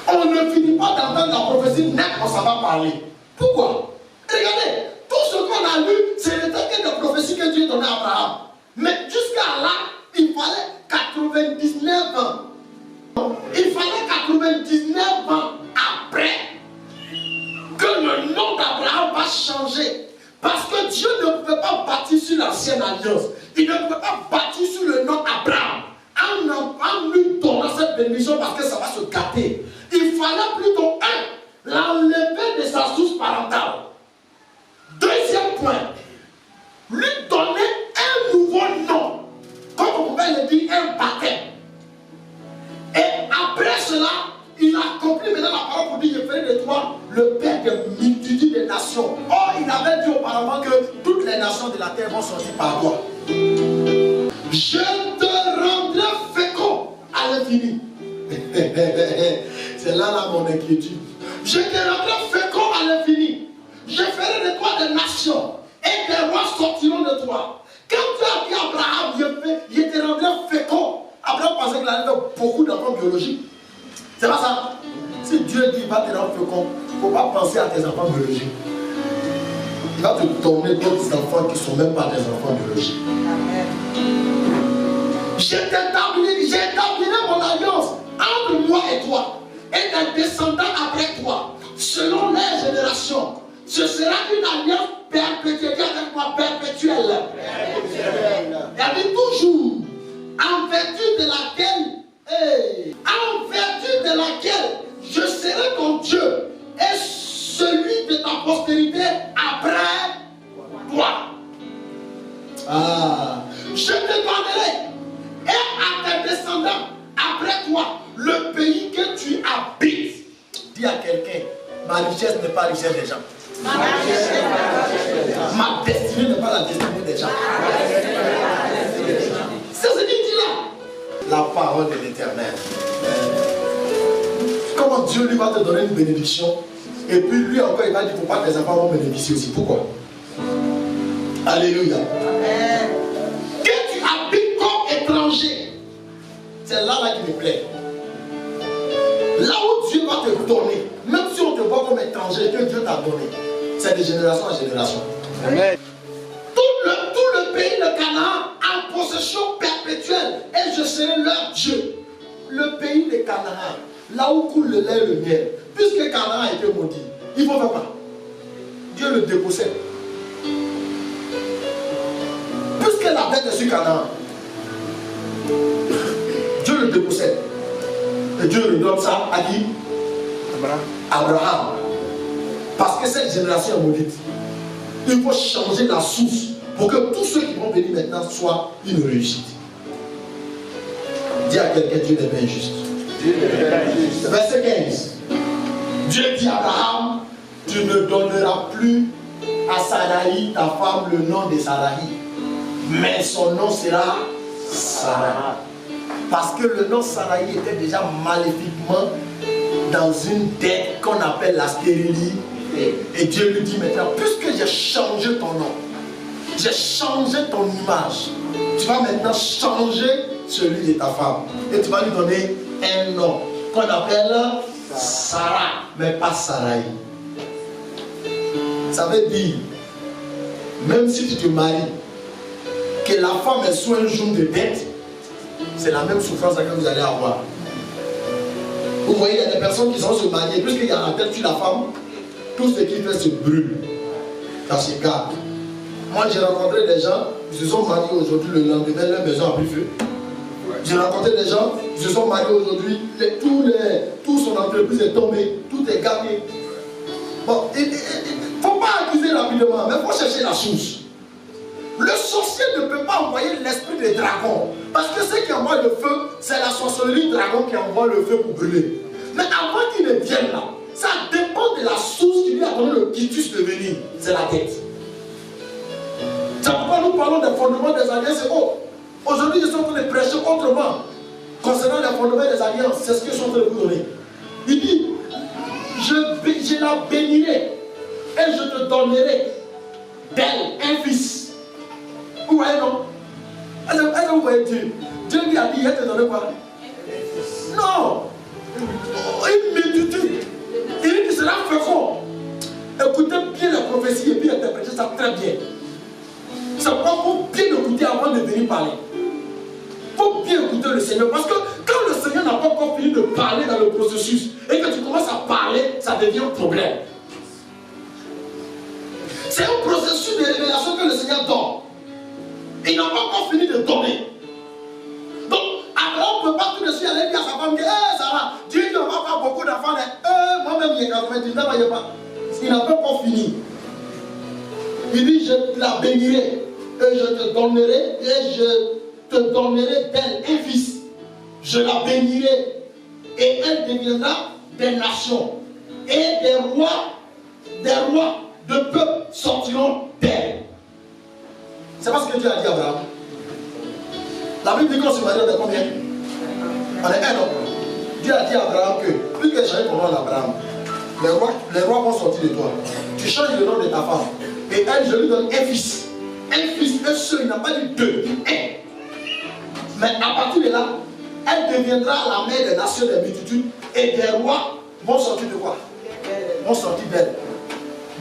On ne finit pas d'entendre la prophétie, mais on s'en va parler. Pourquoi? Regardez, tout ce qu'on a lu, c'est le texte de prophétie que Dieu donnait à Abraham. Mais jusqu'à là, il fallait 99 ans. Il fallait 99 ans bâtir sur l'ancienne alliance. Il ne pouvait pas bâtir sur le nom Abraham. En lui donnant cette bénédiction parce que ça va se gâter. Il fallait plutôt l'enlever de sa source parentale. Deuxième point, lui donner un nouveau nom. Comme on pouvait le dire, un baptême. Et après cela, il a accompli maintenant la parole pour dire, je ferai de toi le père de multitudes de nations. Or, il avait dit auparavant que toutes les nations de la terre vont sortir par toi. Je te rendrai fécond à l'infini. C'est là mon inquiétude. Je te rendrai fécond à l'infini. Je ferai de toi des nations et des rois sortiront de toi. Quand tu as dit à Abraham, je te rendrai fécond. Abraham pensait qu'il avait beaucoup d'enfants biologiques. C'est pas ça. Si Dieu dit qu'il va te rendre fécond, il ne faut pas penser à tes enfants biologiques. Il va te donner d'autres enfants qui ne sont même pas des enfants biologiques. J'établirai mon alliance entre moi et toi et tes descendants après toi, selon les générations. Ce sera une alliance perpétuelle avec moi, perpétuelle. Il dit toujours, en vertu de laquelle je serai ton Dieu et celui de ta postérité après toi. Je te donnerai et à tes descendants après toi le pays que tu habites. Dis à quelqu'un, ma richesse n'est pas la richesse des gens. Ma destinée n'est pas la destinée des gens. C'est ce qu'il dit là. La parole de l'Éternel. Comment Dieu lui va te donner une bénédiction et puis lui encore il va dire pourquoi tes enfants vont bénéficier aussi. Pourquoi? Alléluia. Amen. Que tu habites comme étranger, c'est là qui me plaît. Là où Dieu va te donner, même si on te voit comme étranger, que Dieu t'a donné, c'est de génération en génération. Amen. Tout le pays de Canaan en possession perpétuelle et je serai leur Dieu. Le pays de Canaan, là où coule le lait et le miel, puisque Canaan a été maudit, il ne faut faire pas. Dieu le dépossède. Puisque la dette est sur Canaan, Dieu le dépossède. Et Dieu lui donne ça à qui? Abraham. Parce que cette génération est maudite. Il faut changer la source pour que tous ceux qui vont venir maintenant soient une réussite. Dis à quelqu'un, Dieu n'est pas injuste. Verset 15. Dieu dit à Abraham, tu ne donneras plus à Sarai, ta femme, le nom de Sarai, mais son nom sera Sarah. Parce que le nom Sarai était déjà maléfiquement dans une dette qu'on appelle la stérilité. Et Dieu lui dit maintenant, puisque j'ai changé ton nom, j'ai changé ton image, tu vas maintenant changer celui de ta femme. Et tu vas lui donner un nom qu'on appelle Sarah, mais pas Sarai. Ça veut dire, même si tu te maries, que la femme est sous un joug de dette, c'est la même souffrance que vous allez avoir. Vous voyez, il y a des personnes qui sont se marier, puisqu'il y a la tête sur la femme, tout ce qui fait se brûle. Ça se garde. Moi, j'ai rencontré des gens, ils se sont mariés aujourd'hui, le lendemain, leur maison a pris feu. J'ai rencontré des gens, ils se sont mariés aujourd'hui, toute son entreprise est tombée, tout est gâté. Bon, il ne faut pas accuser rapidement, mais il faut chercher la source. Le sorcier ne peut pas envoyer l'esprit des dragons. Parce que ce qui envoie le feu, c'est la sorcellerie dragon qui envoie le feu pour brûler. Mais avant qu'il ne vienne là, ça dépend de la source qui lui a donné le quitus de venir. C'est la tête. C'est pourquoi nous parlons des fondements des alliances. Aujourd'hui, je suis en train de prêcher autrement. Concernant les fondements des alliances, c'est ce que je suis en train de vous donner. Il dit, je la bénirai et je te donnerai d'elle un fils. Vous voyez, non? Est-ce que vous voyez Dieu? Dieu lui a dit, il te donner quoi? Non! Une multitude. Il dit que cela fécond. Écoutez bien la prophétie et puis interprétez ça très bien. C'est pourquoi il faut bien écouter avant de venir parler. Il faut bien écouter le Seigneur. Parce que quand le Seigneur n'a pas encore fini de parler dans le processus et que tu commences à parler, ça devient un problème. C'est un processus de révélation que le Seigneur donne. Il n'a pas encore fini de donner. Donc, Abraham ne peut pas tout de suite aller dire à sa femme que Sarah, Dieu dit on va faire beaucoup d'enfants. Moi-même, il y a 90 ans, il n'y a pas. Il n'a pas encore fini. Il dit, je la bénirai et je te donnerai d'elle un fils. Je la bénirai et elle deviendra des nations. Et des rois de peuples sortiront d'elle. C'est pas ce que Dieu a dit à Abraham. La Bible dit qu'on se marie de combien? On est un homme. Dieu a dit à Abraham que plus que changer ton nom d'Abraham, les rois vont sortir de toi. Tu changes le nom de ta femme. Et elle, je lui donne un fils. Un fils, un seul, il n'a pas dit deux, un. Mais à partir de là, elle deviendra la mère des nations des multitudes. Et des rois vont sortir de quoi? Vont sortir d'elle.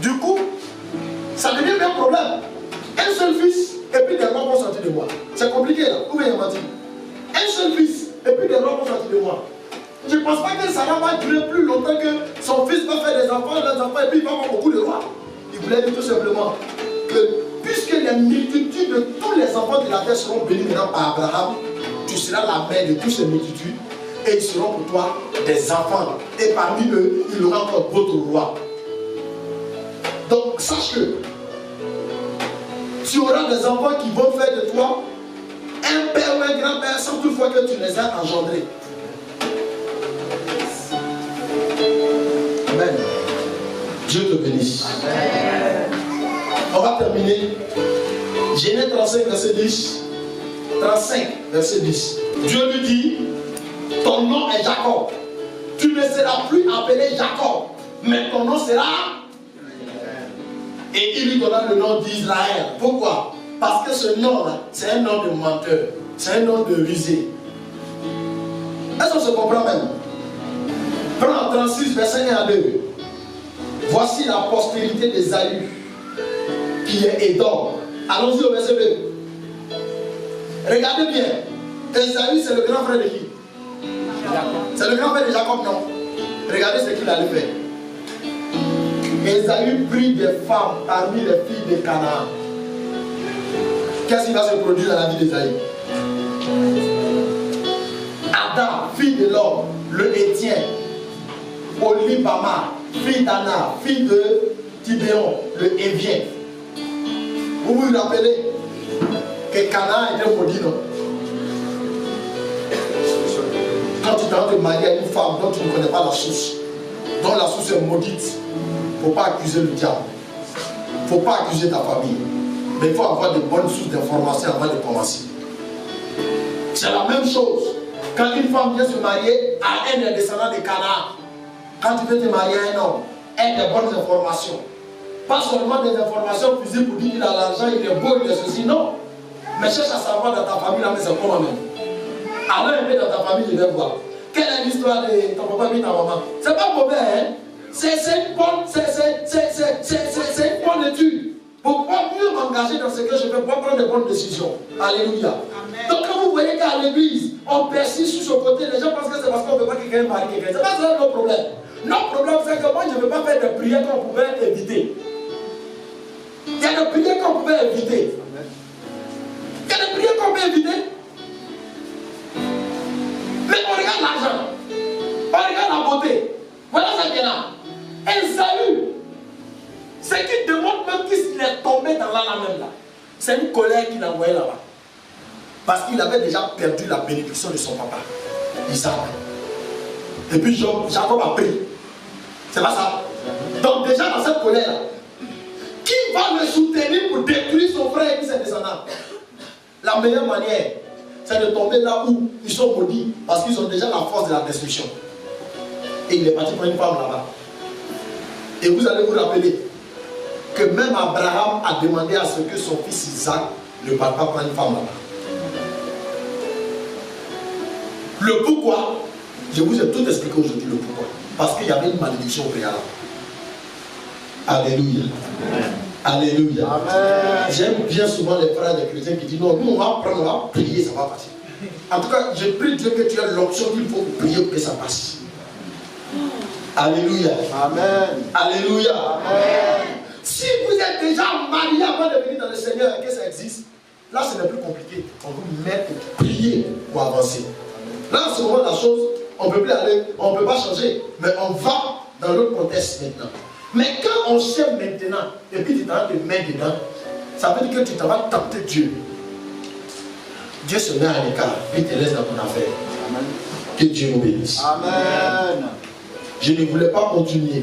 Du coup, ça devient un problème. Un seul fils, et puis des rois vont sortir de moi. C'est compliqué là. Où est m'a dit? Un seul fils, et puis des rois vont sortir de moi. Je ne pense pas que Sarah va durer plus longtemps que son fils va faire des enfants, et puis il va avoir beaucoup de rois. Il voulait dire tout simplement que puisque les multitudes de tous les enfants de la terre seront bénis maintenant par Abraham, tu seras la mère de toutes ces multitudes et ils seront pour toi des enfants. Et parmi eux, il y aura encore d'autres rois. Donc sache que tu auras des enfants qui vont faire de toi un père ou un grand-père sans toutefois que tu les as engendrés. Amen. Dieu te bénisse. Amen. On va terminer. Genèse 35, verset 10. 35, verset 10. Dieu lui dit, ton nom est Jacob. Tu ne seras plus appelé Jacob, mais ton nom sera... Et il lui donna le nom d'Israël. Pourquoi? Parce que ce nom-là, c'est un nom de menteur. C'est un nom de rusé. Est-ce qu'on se comprend même? Prends 36, verset 1 à 2. Voici la postérité d'Ésaü, qui est Édom. Allons-y au verset 2. Regardez bien. Ésaü, c'est le grand frère de qui? C'est le grand frère de Jacob, non? Regardez ce qu'il allait faire. Ésaü prit des femmes parmi les filles de Canaan. Qu'est-ce qui va se produire dans la vie d'Ésaü? Adam, fille de l'homme, le Hétien, Olibama, fille d'Anna, fille de Tibéon, le Hévien. Vous vous rappelez que Canaan était maudit, non? Quand tu t'en de marier à une femme dont tu ne connais pas la source, dont la source est maudite, il ne faut pas accuser le diable. Il ne faut pas accuser ta famille. Mais il faut avoir de bonnes sources d'informations avant de commencer. C'est la même chose. Quand une femme vient se marier à un des descendants de Canaan, quand tu veux te marier à un homme, aie des bonnes informations. Pas seulement des informations physiques pour dire qu'il a l'argent, il est beau, il est ceci, non. Mais cherche à savoir dans ta famille, là, mais c'est comment même. Allons un peu dans ta famille, je vais voir. Quelle est l'histoire de ton papa et ta maman? C'est pas mauvais, hein? C'est une bonne étude. Pour pouvoir mieux m'engager dans ce que je fais, pour prendre de bonnes décisions. Alléluia. Amen. Donc quand vous voyez qu'à l'église, on persiste sur ce côté, les gens pensent que c'est parce qu'on ne veut pas que quelqu'un marie quelqu'un. C'est pas ça notre problème. Notre problème, c'est que moi, je ne veux pas faire des prières qu'on pouvait éviter. Il y a des prières qu'on pouvait éviter. Il y a des prières qu'on peut éviter. Mais on regarde l'argent. On regarde la beauté. Voilà ce qu'il y a là. Ésaü, ce qui démontre même qu'il est tombé dans la même là. C'est une colère qu'il a envoyée là-bas. Parce qu'il avait déjà perdu la bénédiction de son papa, Isaac. Et puis Jacob a pris. C'est pas ça. Donc déjà dans cette colère, qui va le soutenir pour détruire son frère et ses descendants? La meilleure manière, c'est de tomber là où ils sont maudits, parce qu'ils ont déjà la force de la destruction. Et il est parti pour une femme là-bas. Et vous allez vous rappeler que même Abraham a demandé à ce que son fils Isaac ne parte pas prendre une femme là-bas. Le pourquoi, je vous ai tout expliqué aujourd'hui le pourquoi. Parce qu'il y avait une malédiction au préalable. Alléluia. Amen. Alléluia. Amen. J'aime bien souvent les frères des chrétiens qui disent non, nous on va prendre, on va prier, ça va passer. En tout cas, je prie Dieu que tu aies l'option qu'il faut prier pour que ça passe. Alléluia. Amen. Alléluia. Amen. Si vous êtes déjà marié avant de venir dans le Seigneur, que ça existe, Là, ce n'est plus compliqué. On vous met et prier pour avancer. Là, en ce moment, la chose, on ne peut plus aller, on ne peut pas changer. Mais on va dans l'autre contexte maintenant. Mais quand on sait maintenant, et puis tu t'en vas te mettre dedans, ça veut dire que tu t'en vas tenter Dieu. Dieu se met à l'écart et te laisse dans ton affaire. Amen. Que Dieu nous bénisse. Amen. Je ne voulais pas continuer.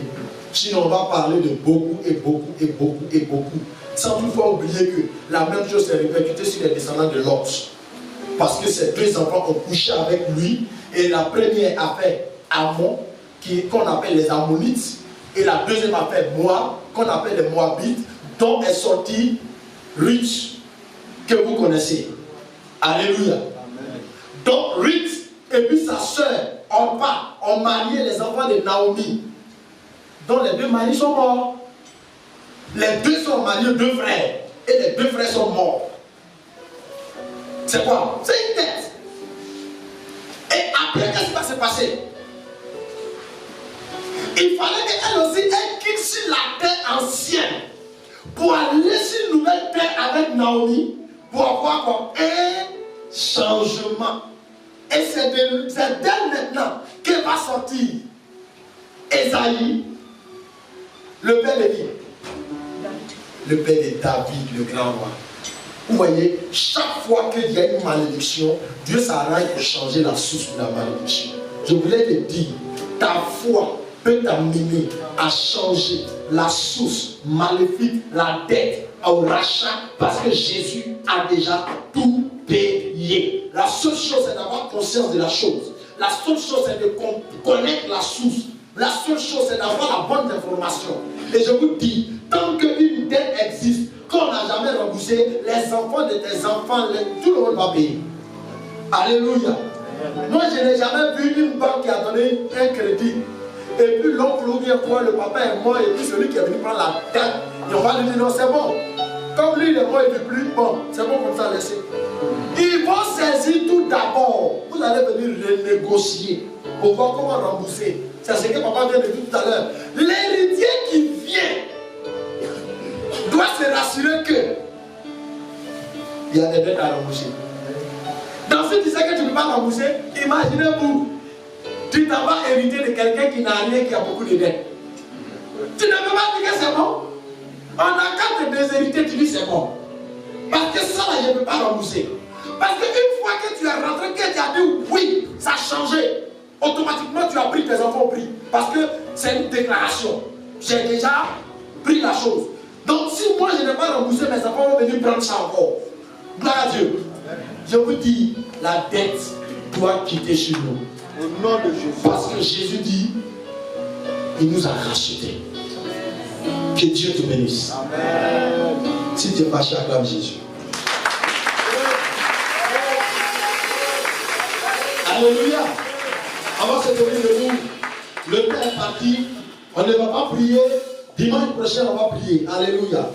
Sinon, on va parler de beaucoup et beaucoup et beaucoup et beaucoup. Sans toutefois oublier que la même chose s'est répercutée sur les descendants de Lot. Parce que ces deux enfants ont couché avec lui. Et la première a fait Ammon, qu'on appelle les Ammonites. Et la deuxième a fait Moab, qu'on appelle les Moabites, dont est sorti Ruth, que vous connaissez. Alléluia. Amen. Donc Ruth et puis sa soeur Orpa ont marié les enfants de Naomi, dont les deux maris sont morts. Les deux sont mariés, deux frères, et les deux frères sont morts. C'est quoi? C'est une tête. Et après, qu'est-ce qui va se passer? Il fallait qu'elle aussi ait quitte sur la terre ancienne pour aller sur une nouvelle terre avec Naomi pour avoir quoi? Un changement. Et c'est d'elle maintenant que va sortir Esaïe, le père de qui? Le père de David, le grand roi. Vous voyez, chaque fois qu'il y a une malédiction, Dieu s'arrange pour changer la source de la malédiction. Je voulais te dire, ta foi peut t'amener à changer la source maléfique, la dette au rachat, parce que Jésus a déjà tout payé. La seule chose, c'est d'avoir conscience de la chose. La seule chose, c'est de connaître la source. La seule chose, c'est d'avoir la bonne information. Et je vous dis, tant qu'une dette existe, qu'on n'a jamais remboursé, les enfants de tes enfants, tout le monde va payer. Alléluia. Moi, je n'ai jamais vu une banque qui a donné un crédit. Et puis l'oncle ou bien quoi, le papa est mort, et puis celui qui est venu prendre la dette, et on va lui dire non, c'est bon. Comme lui, il est mort, il ne veut plus, bon, c'est bon comme ça, laissez. Ils vont saisir tout d'abord. Vous allez venir renégocier pour voir comment rembourser. C'est ce que papa vient de dire tout à l'heure. L'héritier qui vient doit se rassurer que il y a des dettes à rembourser. Dans ce qui sait que tu ne peux pas rembourser, imaginez-vous, tu t'en vas hériter de quelqu'un qui n'a rien, qui a beaucoup de dettes. Tu ne peux pas dire que c'est bon. On a qu'à te déshériter, tu dis c'est bon. Parce que ça, là, je ne peux pas rembourser. Parce qu'une fois que tu es rentré, que tu as dit oui, ça a changé, automatiquement tu as pris tes enfants au prix. Parce que c'est une déclaration. J'ai déjà pris la chose. Donc si moi je n'ai pas remboursé, mes enfants vont venir prendre ça encore. Gloire à Dieu. Je vous dis, la dette doit quitter chez nous. Au nom de Jésus. Parce que Jésus dit, il nous a rachetés. Que Dieu te bénisse. Amen. Si tu es fâché, acclame Jésus. Alléluia. Avant de se tenir debout, le Père est parti. On ne va pas prier. Dimanche prochain, on va prier. Alléluia.